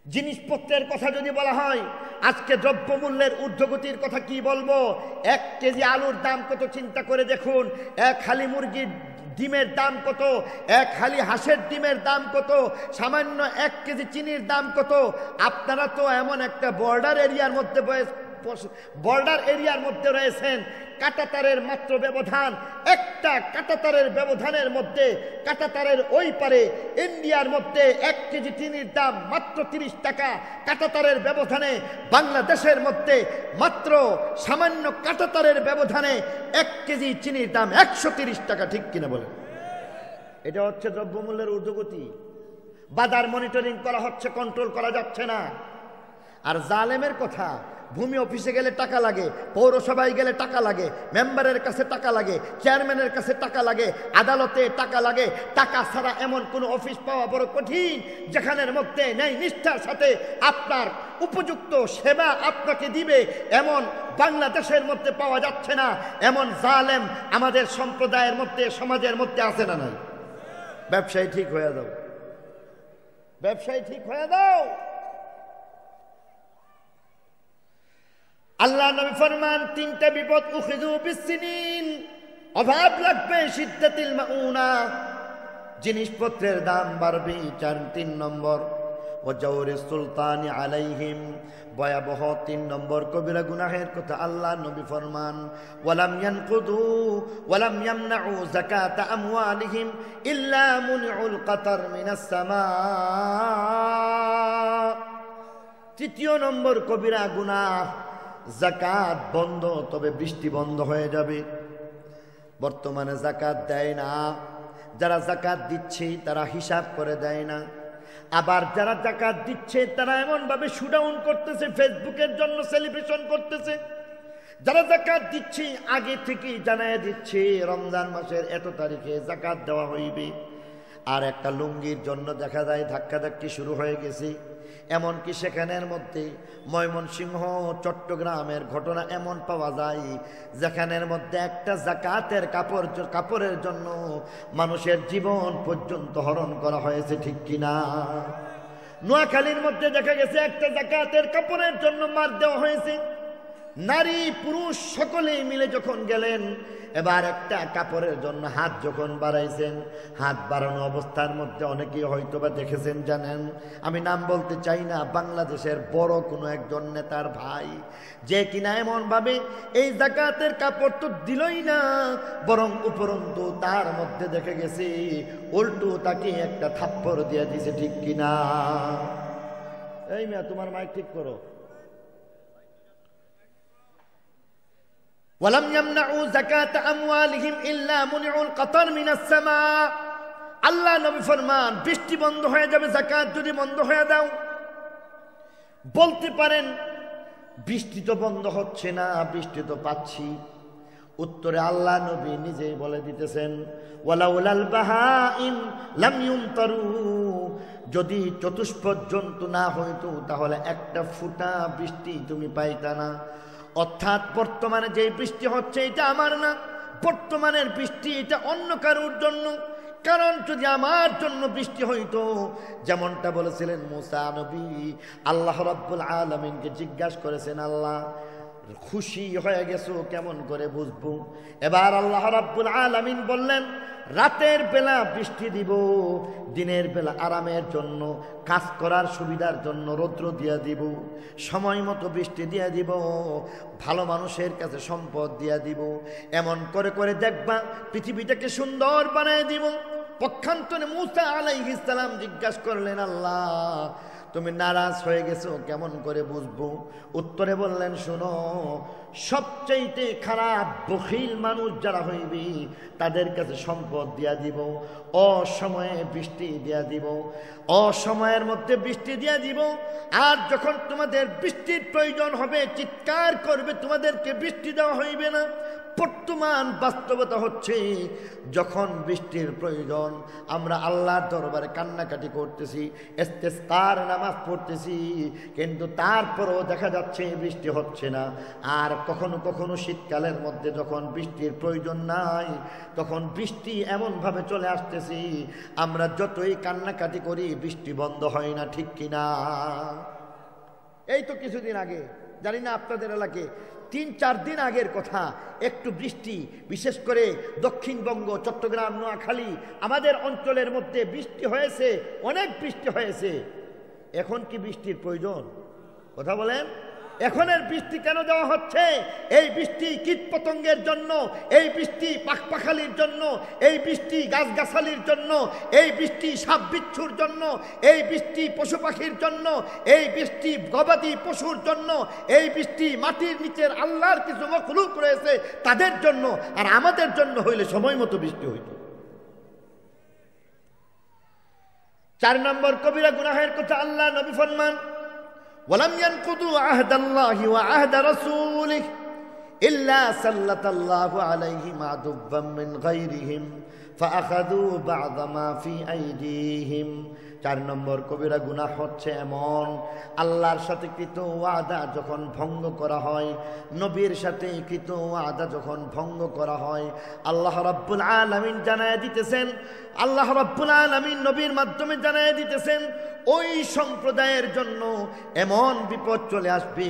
জিনিসপত্রের কথা যদি বলা হয়, আজকে দ্রব্যমূল্যের ঊর্ধ্বগতির কথা কি বলবো? 1 কেজি আলুর দাম কত চিন্তা করে দেখুন, 1 হালি মুরগির ডিমের দাম কত, 1 হালি হাঁসের ডিমের দাম কত, সামান্য 1 কেজি চিনির দাম কত। আপনারা তো এমন একটা বর্ডার এরিয়ার মধ্যে রয়েছেন, কাঁটাতারের মাত্র ব্যবধান, একটা কাঁটাতারের ব্যবধানের মধ্যে, কাঁটাতারের ওই পারে ইন্ডিয়ার মধ্যে 1 কেজি চিনির দাম মাত্র 30 টাকা। কাঁটাতারের ব্যবধানে বাংলাদেশের মধ্যে মাত্র সামান্য কাঁটাতারের ব্যবধানে 1 কেজি চিনির দাম 130 টাকা, ঠিক কিনা বলেন? এটা হচ্ছে দ্রব্যমূল্যের ঊর্ধ্বগতি। বাজার মনিটরিং করা হচ্ছে, কন্ট্রোল করা যাচ্ছে না। আর জালেমের কথা, ভূমি অফিসে গেলে টাকা লাগে, পৌরসভায় গেলে টাকা লাগে, মেম্বারের কাছে টাকা লাগে, চেয়ারম্যানের কাছে টাকা লাগে, আদালতে টাকা লাগে। টাকা ছাড়া এমন কোনো অফিস পাওয়া বড় কঠিন, যেখানের মধ্যে ন্যায় নিষ্ঠার সাথে আপনার উপযুক্ত সেবা আপনাকে দিবে, এমন বাংলাদেশের মধ্যে পাওয়া যাচ্ছে না। এমন জালেম আমাদের সম্প্রদায়ের মধ্যে, সমাজের মধ্যে আছে না নাই? ব্যবসায়ী ঠিক হয়ে দাও, ব্যবসায়ী ঠিক হয়ে দাও। আল্লাহ নবী ফরমান, 3টা বিপদ, উখিযু বিসসিনিন, অভাব লাগবে, সিদ্দাতিল মাউনা, জিনিসপত্রের দাম বাড়বে, 3 নম্বর, ওয়া জাওরিস সুলতানি আলাইহিম, ভয়াবহ 3 নম্বর কবিরা গুনাহের কথা আল্লাহ নবী ফরমান, ওয়ালাম ইয়ানকুদু ওয়ালাম ইয়ামনাউ যাকাতা আমওয়ালিহিম ইল্লা মুনিউল কাতার মিনাস সামা। তৃতীয় নম্বর কবিরা গুনাহ, যাকাত বন্ধ, তবে বৃষ্টি বন্ধ হয়ে যাবে। বর্তমানে যাকাত দেয় না, যারা যাকাত দিচ্ছে তারা হিসাব করে দেয় না। আবার যারা যাকাত দিচ্ছে তারা এমনভাবে শুডাউন করতেছে, ফেসবুকের জন্য সেলিব্রেশন করতেছে। যারা যাকাত দিচ্ছে আগে থেকে জানায় দিচ্ছে রমজান মাসের এত তারিখে যাকাত দেওয়া হইবে, আর একটা লুঙ্গির জন্য দেখা যায় ধাক্কাধাক্কি শুরু হয়ে গেছে। এমনকি সেখানের মধ্যে ময়মনসিংহ, চট্টগ্রামের ঘটনা এমন পাওয়া যায় যেখানের মধ্যে একটা যাকাতের কাপড়ের জন্য মানুষের জীবন পর্যন্ত হরণ করা হয়েছে, ঠিক কিনা? নোয়াখালীর মধ্যে দেখা গেছে একটা যাকাতের কাপড়ের জন্য মার দেওয়া হয়েছে। নারী পুরুষ সকলেই মিলে যখন গেলেন, এবার একটা কাপড়ের জন্য হাত যখন বাড়াইছেন, হাত বাড়ানো অবস্থার মধ্যে অনেকেই হয়তো বা দেখেছেন, জানেন, আমি নাম বলতে চাই না, বাংলাদেশের বড় কোনো একজন নেতার ভাই, যে কিনা এমনভাবে এই যাকাতের কাপড় তো দিলই না, বরং উপরন্তু তার মধ্যে দেখে গেছি উল্টো তাকে একটা থাপ্পড় দিয়ে দিছে, ঠিক কিনা? এই মিয়া, তোমার মাইক ঠিক করো। ওয়ালাম ইয়ামনাউ যাকাত আমওয়ালিহিম ইল্লা মুনিউল কাতার মিনাস সামা। আল্লাহ নবী ফরমান, বৃষ্টি বন্ধ হয়ে যাবে যাকাত যদি বন্ধ হয়ে দাও। বলতে পারেন বৃষ্টি তো বন্ধ হচ্ছে না, বৃষ্টি তো পাচ্ছি। উত্তরে আল্লাহ নবী নিজেই বলে দিতেছেন, ওয়ালাউলাল বাহাইম লাম ইউমতারু, যদি চতুষ্পদ জন্তু না হইতো তাহলে একটা ফুটা বৃষ্টি তুমি পাইতা না। অর্থাৎ বর্তমানে যে বৃষ্টি হচ্ছে এটা আমার না, বর্তমানের বৃষ্টি এটা অন্য কারোর জন্য। কারণ যদি আমার জন্য বৃষ্টি হইতো, যেমনটা বলেছিলেন মুসা নবী, আল্লাহ রাব্বুল আলামিনকে জিজ্ঞাসা করেছেন, আল্লাহ খুশি হয়ে গেছো কেমন করে বুঝবো? এবার আল্লাহ রাব্বুল আলামিন বললেন, রাতের বেলা বৃষ্টি দিব, দিনের বেলা আরামের জন্য, কাজ করার সুবিধার জন্য রৌদ্র দিয়া দিব, সময় মতো বৃষ্টি দিয়া দিব, ভালো মানুষের কাছে সম্পদ দিয়া দিব। এমন করে করে দেখবা পৃথিবীটাকে সুন্দর বানায় দিব। পক্ষান্তরে মুসা আলাইহিস সালাম জিজ্ঞাসা করলেন, আল্লাহ তুমি নারাজ হয়ে গেছো কেমন করে বুঝবো? উত্তরে বললেন, শোনো, সবচাইতে খারাপ বখিল মানুষ যারা হইবি তাদের কাছে সম্পদ দিয়া দিব, অসময়ে বৃষ্টি দিয়া দিব, অসময়ের মধ্যে বৃষ্টি দিয়া দিব। আর যখন তোমাদের বৃষ্টির প্রয়োজন হবে চিৎকার করবে, তোমাদেরকে বৃষ্টি দেওয়া হইবে না। বর্তমান বাস্তবতা হচ্ছে, যখন বৃষ্টির প্রয়োজন আমরা আল্লাহর দরবারে কান্নাকাটি করতেছি, ইস্তিসকার নামাজ পড়তেছি, কিন্তু তারপরও দেখা যাচ্ছে বৃষ্টি হচ্ছে না। আর কখনো কখনো শীতকালের মধ্যে যখন বৃষ্টির প্রয়োজন নাই, তখন বৃষ্টি এমনভাবে চলে আসতেছি, আমরা যতই কান্নাকাটি করি বৃষ্টি বন্ধ হয় না, ঠিক কিনা? এই তো কিছুদিন আগে, জানি না আপনাদের এলাকায়, 3-4 দিন আগের কথা, একটু বৃষ্টি, বিশেষ করে দক্ষিণবঙ্গ, চট্টগ্রাম, নোয়াখালী, আমাদের অঞ্চলের মধ্যে বৃষ্টি হয়েছে, অনেক বৃষ্টি হয়েছে। এখন কি বৃষ্টির প্রয়োজন? কথা বলেন। এখনের বৃষ্টি কেন দেওয়া হচ্ছে? এই বৃষ্টি কীট পতঙ্গের জন্য, এই বৃষ্টি পাখপাখালির জন্য, এই বৃষ্টি গাছগাছালির জন্য, এই বৃষ্টি সাপ বিচ্ছুর জন্য, এই বৃষ্টি পশু পাখির জন্য, এই বৃষ্টি গবাদি পশুর জন্য, এই বৃষ্টি মাটির নিচের আল্লাহর কিছু মখলুক রয়েছে তাদের জন্য। আর আমাদের জন্য হইলে সময় মতো বৃষ্টি হইত। 4 নম্বর কবিরা গুনাহের কথা আল্লাহ নবী ফরমান, ওয়ালাম ইয়ানকুদু আহদাল্লাহি ওয়া আহদা রাসূলিহি ইল্লা সাল্লাতাল্লাহু আলাইহিম আদুব্বাম মিন গায়রিহিম ফাআখাযু বা'দা মা ফি আইদিহিম। 4 নম্বর কবিরা গুনাহ হচ্ছে এমন, আল্লাহর সাথে কৃত ওয়াদা যখন ভঙ্গ করা হয়, নবীর সাথে কৃত ওয়াদা যখন ভঙ্গ করা হয়, আল্লাহ রাব্বুল আলামিন জানায় দিতেছেন, আল্লাহ রাব্বুল আলামিন নবীর মাধ্যমে জানায় দিতেছেন, ওই সম্প্রদায়ের জন্য এমন বিপদ চলে আসবে,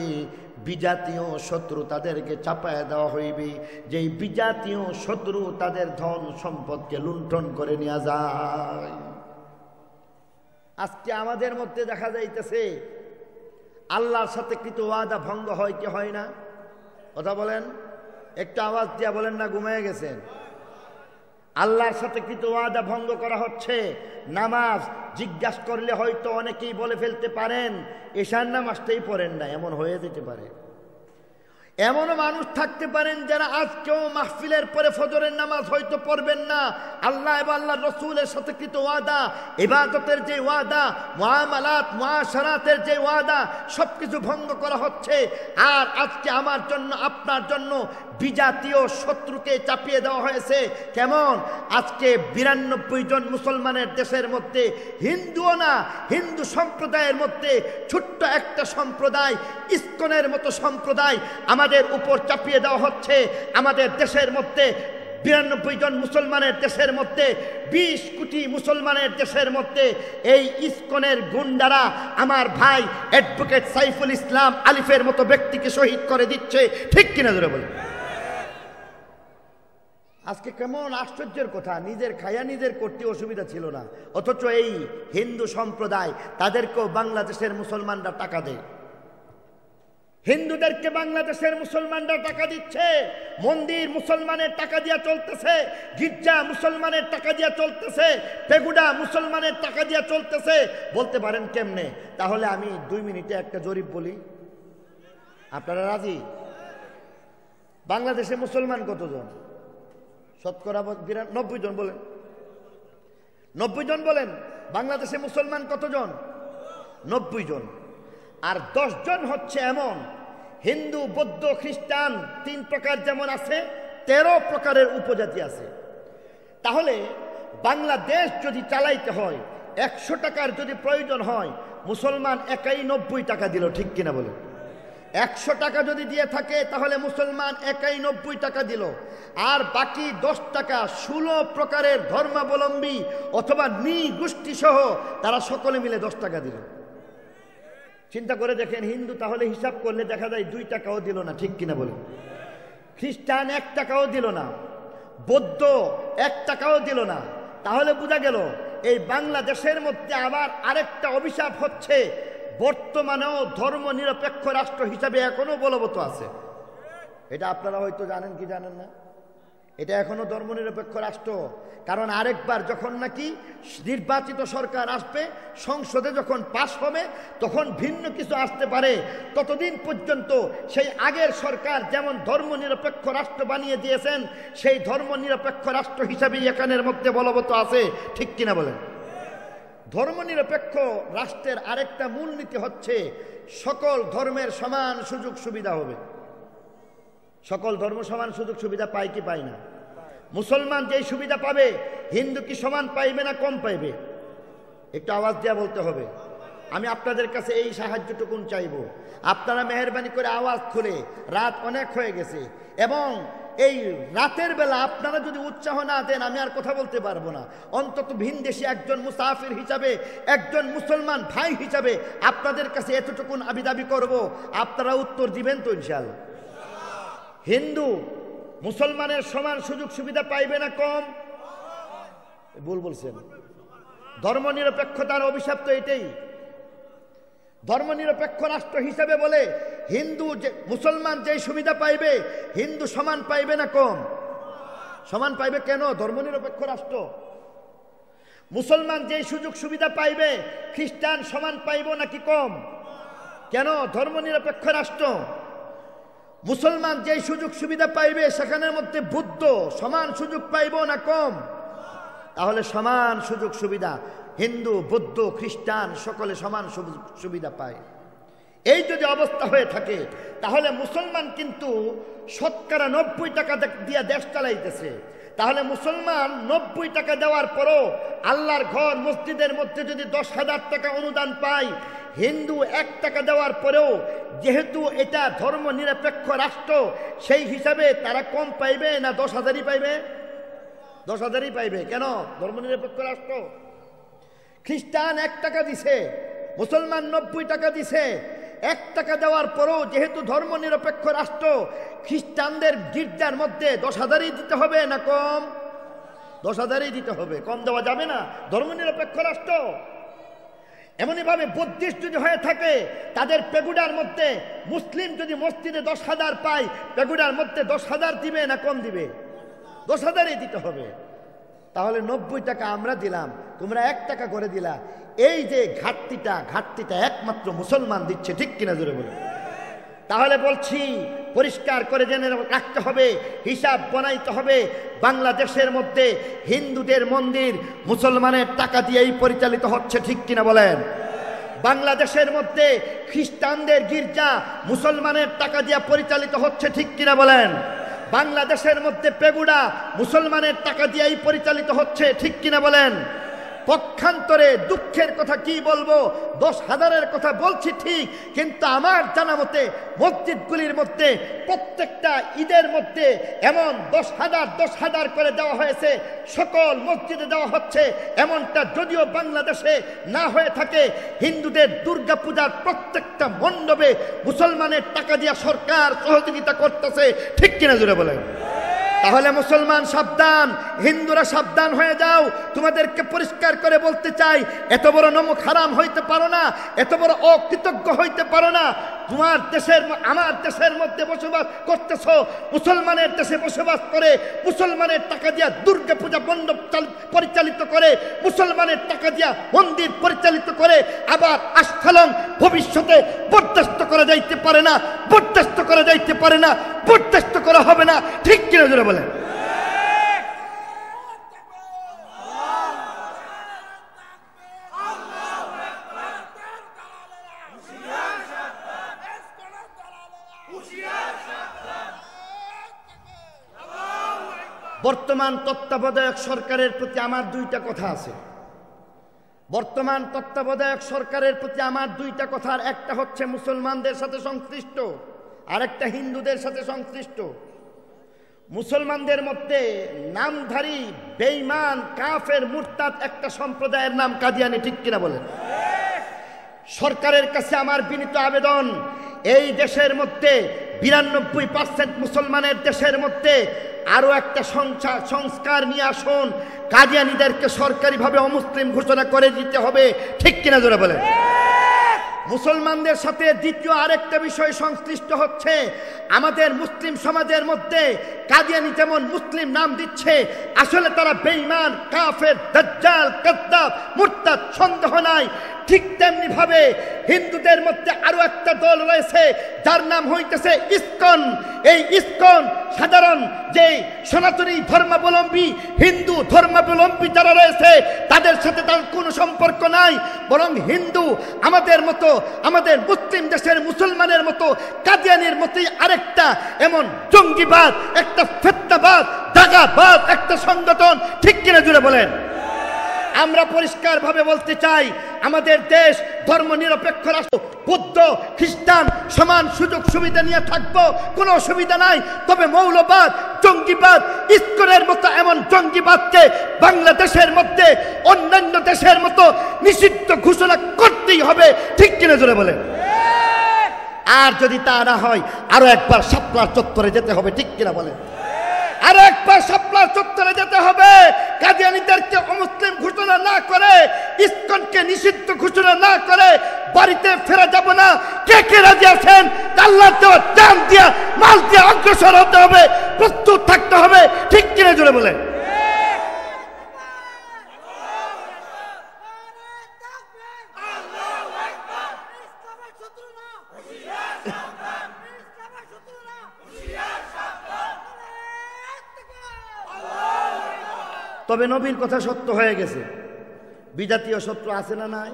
বিজাতীয় শত্রু তাদেরকে চাপায় দেওয়া হইবে, যেই বিজাতীয় শত্রু তাদের ধন সম্পদকে লুণ্ঠন করে নিয়ে যায়। আজকে আমাদের মধ্যে দেখা যাইতেছে আল্লাহর সাথে কৃত ওয়াদা ভঙ্গ হয় কি হয় না? কথা বলেন, একটু আওয়াজ দিয়া বলেন না ঘুমিয়ে গেছেন? আল্লাহর সাথে কৃত ওয়াদা ভঙ্গ করা হচ্ছে। নামাজ জিজ্ঞাসা করলে হয়তো অনেকেই বলে ফেলতে পারেন এশার নামাজটাই পড়েন না, এমন হয়ে যেতে পারে। এমনও মানুষ থাকতে পারেন যারা আজকেও মাহফিলের পরে ফজরের নামাজ হয়তো পড়বেন না। আল্লাহ এবং আল্লাহ রসুলের সাথে কৃত ওয়াদা, ইবাদতের যে ওয়াদা, মুআমালাত মুআশারাতের যে ওয়াদা, সব কিছু ভঙ্গ করা হচ্ছে। আর আজকে আমার জন্য আপনার জন্য বিজাতীয় শত্রুকে চাপিয়ে দেওয়া হয়েছে। কেমন? আজকে 92 জন মুসলমানের দেশের মধ্যে হিন্দুও না, হিন্দু সম্প্রদায়ের মধ্যে ছোট্ট একটা সম্প্রদায়, ইসকনের মতো সম্প্রদায় আমাদের উপর চাপিয়ে দেওয়া হচ্ছে। আমাদের দেশের মধ্যে 92 জন মুসলমানের দেশের মধ্যে, 20 কোটি মুসলমানের দেশের মধ্যে এই ইসকনের গুন্ডারা আমার ভাই অ্যাডভোকেট সাইফুল ইসলাম আলিফের মতো ব্যক্তিকে শহীদ করে দিচ্ছে। ঠিক কিনা জোরে বলে? আজকে কেমন আশ্চর্যের কথা, নিজের খায়া নিজের করতে অসুবিধা ছিল না, অথচ এই হিন্দু সম্প্রদায় তাদেরকেও বাংলাদেশের মুসলমানরা টাকা দেয়। হিন্দুদেরকে বাংলাদেশের মুসলমানরা টাকা দিচ্ছে। মন্দির মুসলমানের টাকা দিয়া চলতেছে, গির্জা মুসলমানের টাকা দিয়া চলতেছে, পেগুডা মুসলমানের টাকা দিয়া চলতেছে। বলতে পারেন কেমনে? তাহলে আমি 2 মিনিটে একটা জরিপ বলি, আপনারা রাজি? বাংলাদেশে মুসলমান কতজন? শতকরা 90 জন বলেন। 90 জন বলেন। বাংলাদেশে মুসলমান কতজন? 90 জন। আর 10 জন হচ্ছে এমন হিন্দু, বৌদ্ধ, খ্রিস্টান 3 প্রকার যেমন আছে, 13 প্রকারের উপজাতি আছে। তাহলে বাংলাদেশ যদি চালাইতে হয়, 100 টাকার যদি প্রয়োজন হয়, মুসলমান একাই 90 টাকা দিল। ঠিক কিনা বলে? 100 টাকা যদি দিয়ে থাকে তাহলে মুসলমান একাই 90 টাকা দিল। আর বাকি 10 টাকা 16 প্রকারের ধর্মাবলম্বী অথবা নৃগোষ্ঠী সহ তারা সকলে মিলে 10 টাকা দিল। চিন্তা করে দেখেন, হিন্দু তাহলে হিসাব করলে দেখা যায় 2 টাকাও দিল না। ঠিক কিনা বলে? খ্রিস্টান 1 টাকাও দিল না, বৌদ্ধ 1 টাকাও দিল না। তাহলে বোঝা গেল এই বাংলাদেশের মধ্যে আবার আরেকটা অভিশাপ হচ্ছে, বর্তমানেও ধর্ম নিরপেক্ষ রাষ্ট্র হিসাবে এখনো বলবৎ আছে। এটা আপনারা হয়তো জানেন কি জানেন না, এটা এখনো ধর্মনিরপেক্ষ রাষ্ট্র। কারণ আরেকবার যখন নাকি নির্বাচিত সরকার আসবে, সংসদে যখন পাশ হবে, তখন ভিন্ন কিছু আসতে পারে। ততদিন পর্যন্ত সেই আগের সরকার যেমন ধর্মনিরপেক্ষ রাষ্ট্র বানিয়ে দিয়েছেন, সেই ধর্মনিরপেক্ষ রাষ্ট্র হিসাবেই এখানের মধ্যে বলবৎ আছে। ঠিক কিনা বলেন? ধর্মনিরপেক্ষ রাষ্ট্রের আরেকটা মূলনীতি হচ্ছে সকল ধর্মের সমান সুযোগ সুবিধা হবে। সকল ধর্ম সমান সুযোগ সুবিধা পায় কি পায় না? মুসলমান যেই সুবিধা পাবে, হিন্দু কি সমান পাইবে না কম পাইবে? একটু আওয়াজ দেওয়া বলতে হবে। আমি আপনাদের কাছে এই সাহায্যটুকুন চাইব, আপনারা মেহেরবানি করে আওয়াজ খুলে, রাত অনেক হয়ে গেছে, এবং এই রাতের বেলা আপনারা যদি উৎসাহ না দেন আমি আর কথা বলতে পারবো না। অন্তত ভিনদেশী একজন মুসাফির হিসাবে, একজন মুসলমান ভাই হিসাবে আপনাদের কাছে এতটুকুন আমি দাবি করব, আপনারা উত্তর দিবেন তো ইনশাআল্লাহ? হিন্দু মুসলমানের সমান সুযোগ সুবিধা পাইবে না কম? ভুল বলছেন। ধর্মনিরপেক্ষতার অভিশাপ তো এটাই। ধর্মনিরপেক্ষ রাষ্ট্র হিসেবে বলে হিন্দু মুসলমান যে সুবিধা পাইবে, হিন্দু সমান পাইবে না কম? সমান পাইবে। কেন? ধর্মনিরপেক্ষ রাষ্ট্র। মুসলমান যে সুযোগ সুবিধা পাইবে, খ্রিস্টান সমান পাইব নাকি কম? কেন? ধর্মনিরপেক্ষ রাষ্ট্র। মুসলমান যে সুযোগ সুবিধা পাইবে, সেখানের মধ্যে বৌদ্ধ সমান সুযোগ পাইব না কম? তাহলে সমান সুযোগ সুবিধা, হিন্দু, বৌদ্ধ, খ্রিস্টান সকলে সমান সুবিধা পায়। এই যদি অবস্থা হয়ে থাকে, তাহলে মুসলমান কিন্তু শতকরা 90 টাকা দিয়ে দেশ চালাইতেছে। তাহলে মুসলমান 90 টাকা দেওয়ার পরও আল্লাহর ঘর মসজিদের মধ্যে যদি 10,000 টাকা অনুদান পায়, হিন্দু 1 টাকা দেওয়ার পরেও যেহেতু এটা ধর্ম নিরপেক্ষ রাষ্ট্র, সেই হিসাবে তারা কম পাইবে না 10,000ই পাইবে? 10,000ই পাইবে। কেন? ধর্ম নিরপেক্ষ রাষ্ট্র। খ্রিস্টান 1 টাকা দিছে, মুসলমান 90 টাকা দিছে। 1 টাকা দেওয়ার পরও যেহেতু ধর্ম নিরপেক্ষ রাষ্ট্র, খ্রিস্টানদের গির্জার মধ্যে 10,000ই দিতে হবে না কম? 10,000ই দিতে হবে, কম দেওয়া যাবে না। ধর্ম নিরপেক্ষ রাষ্ট্র। এমনইভাবে বুদ্ধিস্ট যদি হয়ে থাকে, তাদের পেগুডার মধ্যে মুসলিম যদি মসজিদে 10,000 পায়, পেগুডার মধ্যে 10,000 দিবে না কম দিবে? 10,000ই দিতে হবে। তাহলে 90 টাকা আমরা দিলাম, তোমরা 1 টাকা করে দিলা। এই যে ঘাটতিটা একমাত্র মুসলমান দিচ্ছে, ঠিক কিনা জোরে বলে? তাহলে বলছি পরিষ্কার করে জেনে রাখতে হবে, হিসাব বানাইতে হবে। বাংলাদেশের মধ্যে হিন্দুদের মন্দির মুসলমানের টাকা দিয়েই পরিচালিত হচ্ছে, ঠিক কিনা বলেন? বাংলাদেশের মধ্যে খ্রিস্টানদের গির্জা মুসলমানের টাকা দিয়ে পরিচালিত হচ্ছে, ঠিক কিনা বলেন? বাংলাদেশের মধ্যে পেগুড়া মুসলমানের টাকা দিয়েই পরিচালিত হচ্ছে, ঠিক কিনা বলেন? পক্ষান্তরে দুঃখের কথা কি বলবো, 10,000-এর কথা বলছি ঠিক, কিন্তু আমার জানা মতে মসজিদগুলির মধ্যে প্রত্যেকটা ঈদের মধ্যে এমন 10,000 করে দেওয়া হয়েছে, সকল মসজিদে দেওয়া হচ্ছে। এমনটা যদিও বাংলাদেশে না হয়ে থাকে, হিন্দুদের দুর্গা পূজার প্রত্যেকটা মণ্ডপে মুসলমানের টাকা দিয়ে সরকার সহযোগিতা করতেছে, ঠিক কিনা জোরে বলেন? তাহলে মুসলমান সাবধান, হিন্দুরা সাবধান হয়ে যাও। তোমাদেরকে পরিষ্কার করে বলতে চাই, এত বড় নমক হারাম হইতে পারো না, এত বড় অকৃতজ্ঞ হইতে পারো না। তোমার দেশের আমার দেশের মধ্যে বসবাস করতেছ, মুসলমানের দেশে বসবাস করে মুসলমানের টাকা দিয়া দুর্গা পূজা মণ্ডপ পরিচালিত করে, মুসলমানের টাকা দিয়া মন্দির পরিচালিত করে, আবার আস্থালন ভবিষ্যতে বরদাস্ত করা যাইতে পারে না, বরদাস্ত করা যাইতে পারে না, বরদাস্ত করা হবে না, ঠিক কিনা জোরে বলেন? বর্তমান তত্ত্বাবধায়ক সরকারের প্রতি আমার 2টা কথা আছে। বর্তমান তত্ত্বাবধায়ক সরকারের প্রতি আমার 2টা কথার একটা হচ্ছে মুসলমানদের সাথে সংশ্লিষ্ট, আর একটা হিন্দুদের সাথে সংশ্লিষ্ট। মুসলমানদের মধ্যে নামধারী বেঈমান কাফের মুরতাদ একটা সম্প্রদায়ের নাম কাদিয়ানি, ঠিক কিনা বলেন? সরকারের কাছে আমার বিনীত আবেদন, এই দেশের মধ্যে 92% মুসলমানের দেশের মধ্যে আরো একটা সংস্কার নিয়ে আসুন, কাদিয়ানীদেরকে সরকারিভাবে অমুসলিম ঘোষণা করে দিতে হবে, ঠিক কিনা জোরে বলেন? মুসলমানদের সাথে দ্বিতীয় আরেকটা বিষয় সংশ্লিষ্ট হচ্ছে, আমাদের মুসলিম সমাজের মধ্যে কাদিয়ানী যেমন মুসলিম নাম দিচ্ছে, আসলে তারা বেঈমান কাফের দাজ্জাল কাযযাব মুরতাদ, সন্দেহ নাই। ঠিক তেমনি ভাবে হিন্দুদের মধ্যে আরো একটা দল রয়েছে যার নাম হইতেছে ইসকন। এই ইসকন সাধারণ যে সনাতনী ধর্মাবলম্বী হিন্দু ধর্মাবলম্বী যারা রয়েছে তাদের সাথে তার কোনো সম্পর্ক নাই, বরং হিন্দু আমাদের মতো, আমাদের মুসলিম দেশের মুসলমানের মতো কাদিয়ানির মতোই আরেকটা এমন জঙ্গিবাদ, একটা ফিতনাবাদ, দাগাবাদ একটা সংগঠন, ঠিক কিনা জুড়ে বলেন? আমরা পরিষ্কার ভাবে বলতে চাই, আমাদের দেশ ধর্মনিরপেক্ষ রাষ্ট্র, বৌদ্ধ খ্রিস্টান সমান সুযোগ সুবিধা নিয়ে থাকবো, কোনো অসুবিধা নাই। তবে মৌলবাদ, জঙ্গিবাদ, ইসকনের মতো এমন জঙ্গিবাদকে বাংলাদেশের মধ্যে অন্যান্য দেশের মতো নিষিদ্ধ ঘোষণা করতেই হবে, ঠিক কিনা জোরে বলে? আর যদি তা না হয় আরো একবার শাপলা চত্বরে যেতে হবে, ঠিক কিনা বলে? আর একবার শাপলা চত্বরে যেতে হবে। কাদিয়ানীদেরকে অমুসলিম ঘোষণা না করে, ইসকনকে নিষিদ্ধ ঘোষণা না করে বাড়িতে ফেরা যাব না। কে কে রাজি আছেন? আল্লাহ দেওয়া জান দিয়া মাল দিয়া অগ্রসর হতে হবে, প্রস্তুত থাকতে হবে, ঠিক কিনা জোরে বলে? তবে নবীর কথা সত্য হয়ে গেছে, বিজাতীয় শত্রু আছে না নাই?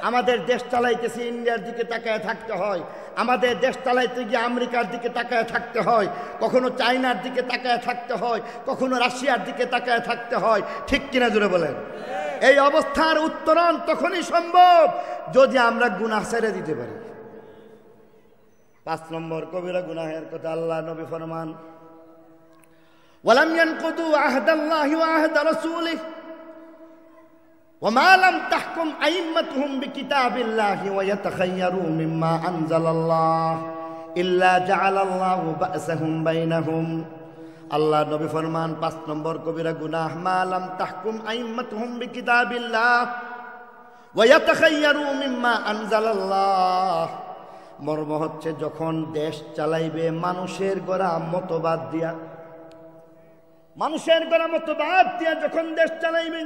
আমাদের দেশ চালাইতেছে ইন্ডিয়ার দিকে তাকায় থাকতে হয়, আমাদের দেশ চালাইতে গিয়ে আমেরিকার দিকে তাকায় থাকতে হয়, কখনো চায়নার দিকে তাকায় থাকতে হয়, কখনো রাশিয়ার দিকে তাকায় থাকতে হয়, ঠিক কিনা জোরে বলেন? এই অবস্থার উত্তরণ তখনই সম্ভব যদি আমরা গুনাহ ছেড়ে দিতে পারি। 5 নম্বর কবিরা গুনাহের কথা আল্লাহ নবী ফরমান, ওয়ালাম ইয়ানকুদু আহদাল্লাহি ওয়া আহদা রাসূলিহি ওয়া মা লাম তাহকুম আইম্মাতুহুম বিকিতাবিল্লাহি ওয়া ইয়াতাখায়্যারু মিম্মা আনজালাল্লাহ ইল্লা জাআলাল্লাহু বা'সাহুম বাইনাহুম। আল্লাহ নবী ফরমান 5 নম্বর কবিরা গুনাহ, মা লাম তাহকুম আইম্মাতুহুম বিকিতাবিল্লাহ ওয়া ইয়াতাখায়্যারু মিম্মা আনজালাল্লাহ। মর্ম হচ্ছে যখন দেশ চালাইবে মানুষের গড়া মতবাদ দিয়া, মানুষের গলা মতো বাদ দিয়া যখন দেশ চালাইবে,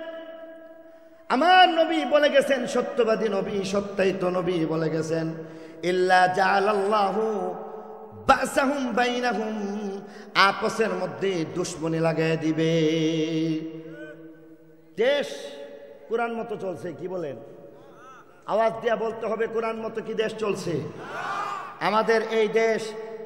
আমার নবী বলে গেছেন, সত্যবাদী নবী, সত্যায়িত নবী বলে গেছেন, ইল্লা জাআলাল্লাহু বাসাহুম বাইনাহুম, আপসের মধ্যে দুশ্মনী লাগাই দিবে। দেশ কোরআন মতো চলছে, কি বলেন? আওয়াজ দিয়া বলতে হবে, কোরআন মতো কি দেশ চলছে? আমাদের এই দেশ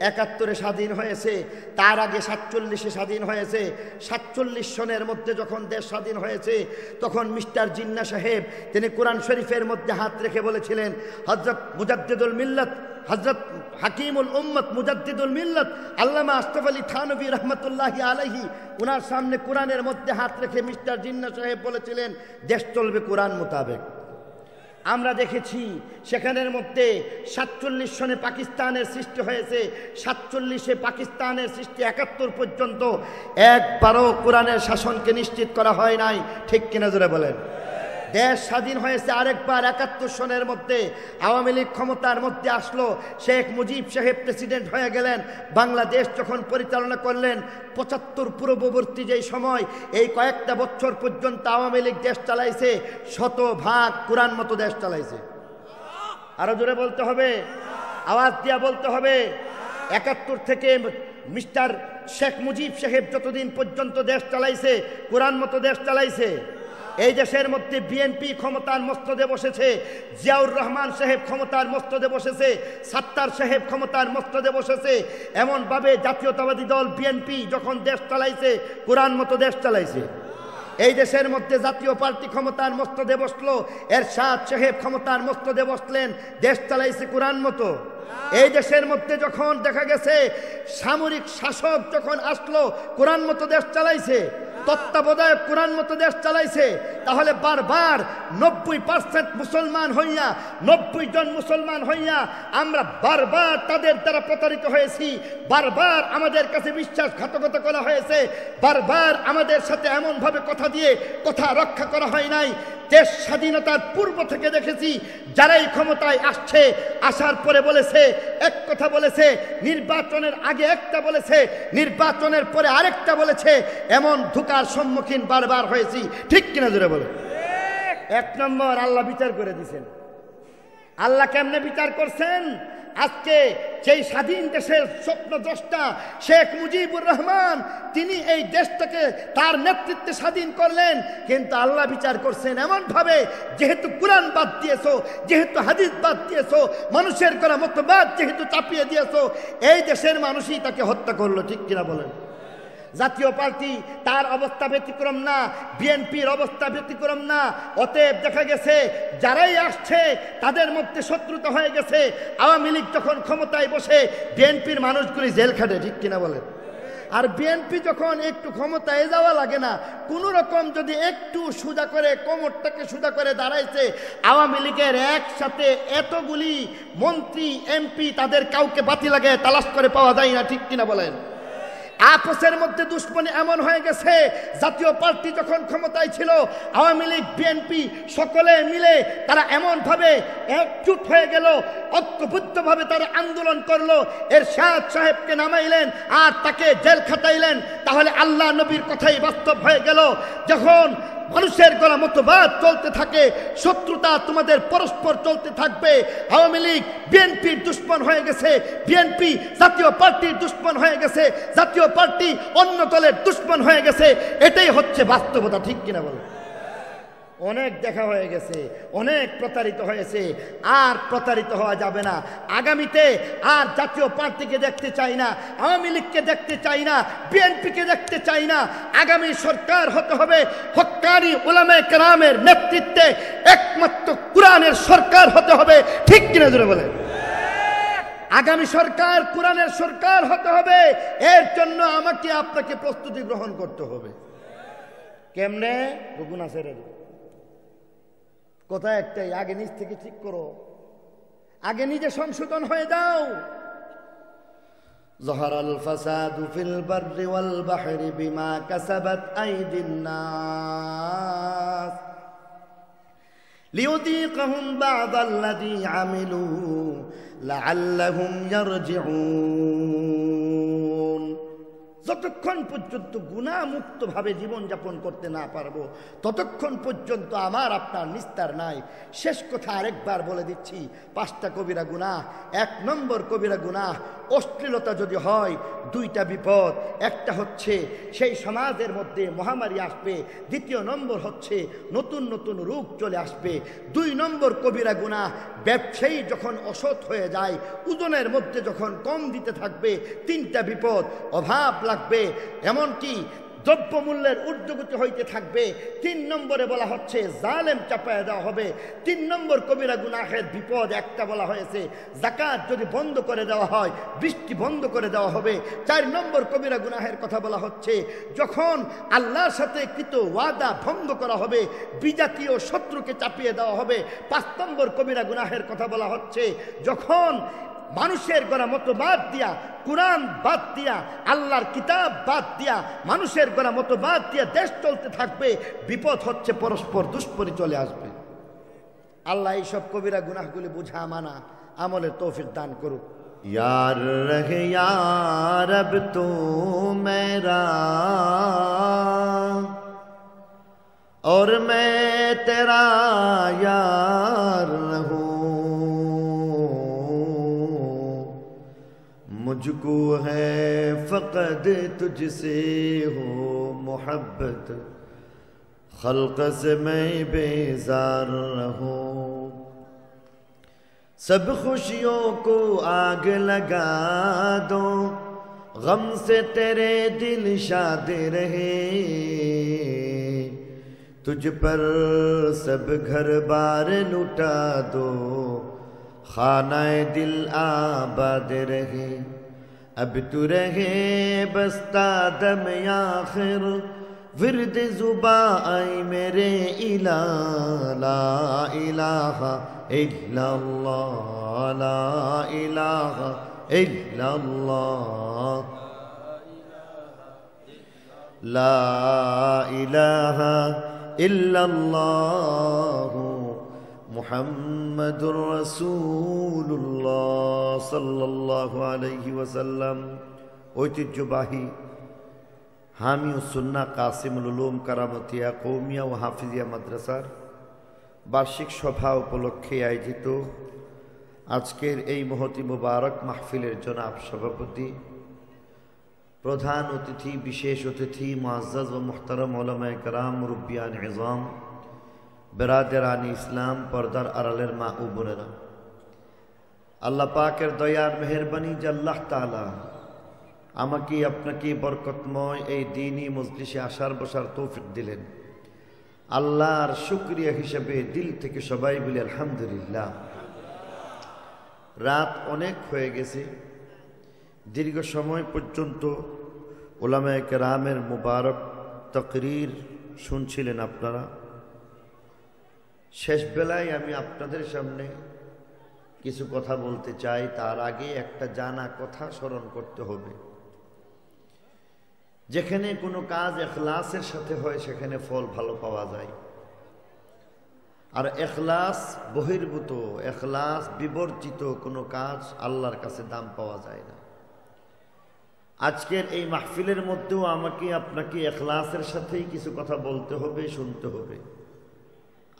৭১ স্বাধীন হয়েছে, তার আগে ৪৭ স্বাধীন হয়েছে। ৪৭ সনের মধ্যে যখন দেশ স্বাধীন হয়েছে, তখন মিস্টার জিন্না সাহেব তিনি কোরআন শরীফের মধ্যে হাত রেখে বলেছিলেন, হযরত মুজাদ্দিদুল মিল্লাত, হযরত হাকিমুল উম্মত মুজাদ্দিদুল মিল্লাত আল্লামা আশরাফ আলী থানভী রহমতুল্লাহি আলাইহি, উনার সামনে কোরআনের মধ্যে হাত রেখে মিস্টার জিন্না সাহেব বলেছিলেন, দেশ চলবে কোরআন মোতাবেক। আমরা দেখেছি সেখানের মধ্যে ৪৭ সনে পাকিস্তানের সৃষ্টি হয়েছে, ৪৭-এ পাকিস্তানের সৃষ্টি, ৭১ পর্যন্ত একবারও কোরআনের শাসনকে নিশ্চিত করা হয় নাই, ঠিক কিনা জোরে বলেন? দেশ স্বাধীন হয়েছে আরেকবার ৭১ সনের মধ্যে, আওয়ামী লীগ ক্ষমতার মধ্যে আসলো, শেখ মুজিব সাহেব প্রেসিডেন্ট হয়ে গেলেন, বাংলাদেশ যখন পরিচালনা করলেন, ৭৫ পূর্ববর্তী যেই সময়, এই কয়েকটা বছর পর্যন্ত আওয়ামী লীগ দেশ চালাইছে, ১০০% কোরআন মতো দেশ চালাইছে। আরো জোরে বলতে হবে, আওয়াজ দিয়া বলতে হবে। ৭১ থেকে মিস্টার শেখ মুজিব সাহেব যতদিন পর্যন্ত দেশ চালাইছে, কোরআন মতো দেশ চালাইছে। এই দেশের মধ্যে বিএনপি ক্ষমতার মস্তদে বসেছে, জিয়াউর রহমান সাহেব ক্ষমতার মস্তদে বসেছে, সাত্তার সাহেব ক্ষমতার মস্তদে বসেছে। এমনভাবে জাতীয়তাবাদী দল বিএনপি যখন দেশ চালাইছে, কোরআন মতো দেশ চালাইছে। এই দেশের মধ্যে জাতীয় পার্টি ক্ষমতার মস্তদে বসলো, এরশাদ সাহেব ক্ষমতার মস্তদে বসলেন, দেশ চালাইছে কোরআন মতো। এই দেশের মধ্যে যখন দেখা গেছে সামরিক শাসক যখন আসলো, কোরআন মতো দেশ চালাইছে, তত্ত্বাবধায়ক কোরআন মতো দেশ চালাইছে। তাহলে বারবার 90% মুসলমান হইয়া, 90 জন মুসলমান হইয়া আমরা বারবার তাদের দ্বারা প্রতারিত হয়েছি, বারবার আমাদের কাছে বিশ্বাসঘাতকতা করা হয়েছে, বারবার আমাদের সাথে এমনভাবে কথা দিয়ে কথা রক্ষা করা হয় নাই। দেশ স্বাধীনতার পূর্ব থেকে দেখেছি, যারাই ক্ষমতায় আসছে, আসার পরে বলেছে এক কথা, বলেছে নির্বাচনের আগে একটা বলেছে, নির্বাচনের পরে আরেকটা বলেছে, এমন ধোঁকার সম্মুখীন বারবার হয়েছি, ঠিক কিনা জোরে বলে? ১ নম্বর, আল্লাহ বিচার করে দিয়েছেন। আল্লাহ কেমনে বিচার করছেন? আজকে সেই স্বাধীন দেশের স্বপ্নদ্রষ্টা শেখ মুজিবুর রহমান, তিনি এই দেশটাকে তার নেতৃত্বে স্বাধীন করলেন, কিন্তু আল্লাহ বিচার করছেন এমনভাবে, যেহেতু কোরআন বাদ দিয়েছো, যেহেতু হাদিস বাদ দিয়েছো, মানুষের করা মতবাদ যেহেতু চাপিয়ে দিয়েছো, এই দেশের মানুষই তাকে হত্যা করলো, ঠিক কিনা বলেন? জাতীয় পার্টি তার অবস্থা ব্যতিক্রম না, বিএনপির অবস্থা ব্যতিক্রম না। অতএব দেখা গেছে যারাই আসছে তাদের মধ্যে শত্রুতা হয়ে গেছে। আওয়ামী লীগ যখন ক্ষমতায় বসে, বিএনপির মানুষগুলি জেল খাটে, ঠিক কিনা বলেন? আর বিএনপি যখন একটু ক্ষমতায় যাওয়া লাগে না, কোনো রকম যদি একটু সোজা করে, কোমরটাকে সোজা করে দাঁড়াইছে, আওয়ামী লীগের একসাথে এতগুলি মন্ত্রী এমপি, তাদের কাউকে বাতি লাগে তালাশ করে পাওয়া যায় না, ঠিক কিনা বলেন? আপসের মধ্যে দুশ্মনী এমন হয়ে গেছে, জাতীয় পার্টি যখন ক্ষমতায় ছিল, আওয়ামী লীগ বিএনপি সকলে মিলে তারা এমনভাবে একজুট হয়ে গেল, ঐক্যবদ্ধভাবে তারা আন্দোলন করলো, এরশাদ সাহেবকে নামাইলেন আর তাকে জেল খাটাইলেন। তাহলে আল্লাহ নবীর কথাই বাস্তব হয়ে গেল, যখন মানুষের গলা মতবাদ চলতে থাকে, শত্রুতা তোমাদের পরস্পর চলতে থাকবে। আওয়ামী লীগ বিএনপির দুশ্মন হয়ে গেছে, বিএনপি জাতীয় পার্টির দুশ্মন হয়ে গেছে, জাতীয় পার্টি অন্য দলের দুশ্মন হয়ে গেছে। এটাই হচ্ছে বাস্তবতা, ঠিক কিনা বলো? অনেক দেখা হয়ে গেছে, অনেক প্রতারিত হয়েছে, আর প্রতারিত হওয়া যাবে না। আগামীতে আর জাতীয় পার্টিকে দেখতে চাই না, আওয়ামী লীগকে দেখতে চাই না, বিএনপিকে দেখতে চাই না। আগামী সরকার হতে হবে হক্কানি উলামায়ে কেরামের নেতৃত্বে, একমাত্র কোরআনের সরকার হতে হবে, ঠিক কিনা জোরে বলে? আগামী সরকার কোরআনের সরকার হতে হবে। এর জন্য আমাকে আপনাকে প্রস্তুতি গ্রহণ করতে হবে। কেমনে? গুণ আছে রে, কথা একটাই, আগে নিজ থেকে ঠিক করো, আগে নিজে সংশোধন হয়ে যাও। যাহারাল ফাসাদু ফিল বাররি ওয়াল বাহরি বিমা কাসাবাত আইদিন নাস লিয়ুযীকাহুম বা'দাল্লাযী আমিলু লাআল্লাহুম ইয়ারজিউন। যতক্ষণ পর্যন্ত গুনাহমুক্তভাবে জীবনযাপন করতে না পারবো ততক্ষণ পর্যন্ত আমার আপনার নিস্তার নাই। শেষ কথা আরেকবার বলে দিচ্ছি, 5টা কবিরা গুনাহ। 1 নম্বর কবিরা গুনাহ, অশ্লীলতা যদি হয় 2টা বিপদ। একটা হচ্ছে সেই সমাজের মধ্যে মহামারী আসবে, 2য় নম্বর হচ্ছে নতুন নতুন রোগ চলে আসবে। 2 নম্বর কবিরা গুনাহ, ব্যবসায়ী যখন অসৎ হয়ে যায়, ওজনের মধ্যে যখন কম দিতে থাকবে, 3টা বিপদ, অভাব লাগবে, এমনকি দ্রব্যমূল্যের ঊর্ধ্বগতি হইতে থাকবে। 3 নম্বরে বলা হচ্ছে জালেম চাপায় দেওয়া হবে। 3 নম্বর কবিরা গুনাহের বিপদ একটা বলা হয়েছে, যাকাত যদি বন্ধ করে দেওয়া হয়, বৃষ্টি বন্ধ করে দেওয়া হবে। 4 নম্বর কবিরা গুনাহের কথা বলা হচ্ছে যখন আল্লাহর সাথে কৃত ওয়াদা ভঙ্গ করা হবে, বিজাতীয় শত্রুকে চাপিয়ে দেওয়া হবে। 5 নম্বর কবিরা গুনাহের কথা বলা হচ্ছে যখন মানুষের গড়া মতো বাদ দিয়া, কুরআন বাদ দিয়া, আল্লাহর কিতাব বাদ দিয়া, মানুষের গড়া মতো বাদ দিয়া দেশ চলতে থাকবে। বিপদ হচ্ছে পরস্পর দুশ্মনী চলে আসবে। আল্লাহ এইসব কবিরা গুনাহগুলি বুঝা মানা আমলের তৌফিক দান করুক। यार रहे यार अब तो मेरा और मैं तेरा यार रहूं, मुझको है फ़क़द तुझसे हो मोहब्बत, खल्क़ से मैं बेज़ार रहूं। सब खुशियों को आग लगा दो, गम से तेरे दिल शाद रहे, तुझ पर सब घर बार लुटा दो, खानाए दिल आबाद रहे। अब तू रहे बस्ता दम आखिर, विर्द जुबा आई मेरे इला, ला इलाहा इल्लल्लाह, ला इलाहा इल्लल्लाह, ला इलाहा इल्लल्लाह, मुहम्मदुर रसूलुल्लाह सल्लल्लाहु अलैहि वसल्लम। ঐতিহ্যবাহী হামিউ সুন্নাহ কাসিমুল উলুম কারামতিয়া কৌমিয়া ও হাফিজিয়া মাদ্রাসার বার্ষিক সভা উপলক্ষে আয়োজিত আজকের এই মহতি মুবারক মাহফিলের জনাব সভাপতি, প্রধান অতিথি, বিশেষ অতিথি, মুআজ্জাজ ও মুহতারাম উলামায়ে কেরাম, মুরব্বিয়ান ইযাম, বেরাদারানি ইসলাম, পর্দার আড়ালের মা ও বোনেরা, আল্লাহ পাকের দয়ার মেহেরবানি যে আল্লাহ তাআলা আমাকে আপনাকে বরকতময় এই দ্বীনি মজলিসে আসার বসার তৌফিক দিলেন, আল্লাহর শুকরিয়া হিসেবে দিল থেকে সবাই বলি আলহামদুলিল্লাহ। রাত অনেক হয়ে গেছে, দীর্ঘ সময় পর্যন্ত উলামায়ে কেরামের মুবারক তাকরীর শুনছিলেন আপনারা। শেষ বেলায় আমি আপনাদের সামনে কিছু কথা বলতে চাই। তার আগে একটা জানা কথা স্মরণ করতে হবে। যেখানে কোনো কাজ ইখলাসের সাথে হয় সেখানে ফল ভালো পাওয়া যায়, আর ইখলাস বহির্ভূত, ইখলাস বিবর্জিত কোনো কাজ আল্লাহর কাছে দাম পাওয়া যায় না। আজকের এই মাহফিলের মধ্যেও আমাকে আপনাকে ইখলাসের সাথেই কিছু কথা বলতে হবে, শুনতে হবে।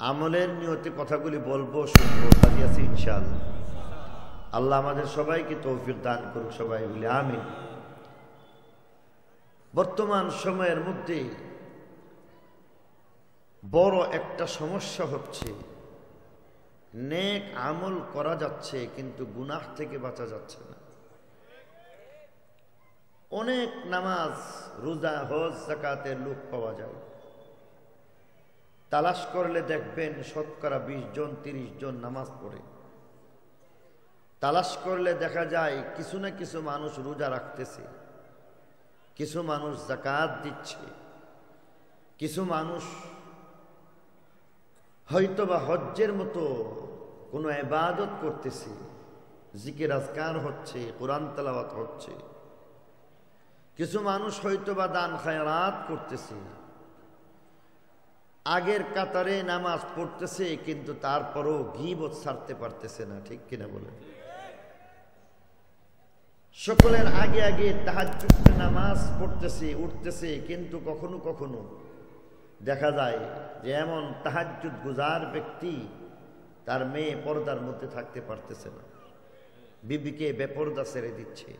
আমলের নিয়তে কথাগুলি বলবো, শুনবো, রাজি আছি ইনশাআল্লাহ। আল্লাহ আমাদের সবাইকে তৌফিক দান করুক, সবাই বলি আমিন। বর্তমান সময়ের মধ্যে বড় একটা সমস্যা হচ্ছে, নেক আমল করা যাচ্ছে কিন্তু গুনাহ থেকে বাঁচা যাচ্ছে না। অনেক নামাজ, রোজা, হজ, যাকাতের লোক পাওয়া যায়, তালাশ করলে দেখবেন শতকরা 20 জন 30 জন নামাজ পড়ে। তালাশ করলে দেখা যায় কিছু না কিছু মানুষ রোজা রাখতেছে, কিছু মানুষ যাকাত দিচ্ছে, কিছু মানুষ হয়তোবা হজ্জের মতো কোনো ইবাদত করতেছে, জিকির আজকার হচ্ছে, কোরআন তেলাওয়াত হচ্ছে, কিছু মানুষ হয়তোবা দান খায়রাত করতেছে, আগের কাতারে নামাজ পড়তেছে, কিন্তু তারপরও গীবত ছাড়তে পারতেছে না। ঠিক কিনা বলেন? সকলের আগে আগে তাহাজ্জুদ নামাজ পড়তেছে, উঠতেছে, কিন্তু কখনো কখনো দেখা যায় যে এমন তাহাজ্জুদ গুজার ব্যক্তি তার মেয়ে পর্দার মধ্যে থাকতে পারতেছে না, বিবিকে বেপর্দা ছেড়ে দিচ্ছে।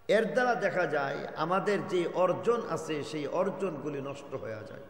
এর দ্বারা দেখা যায় আমাদের যে অর্জন আছে সেই অর্জনগুলি নষ্ট হয়ে যায়।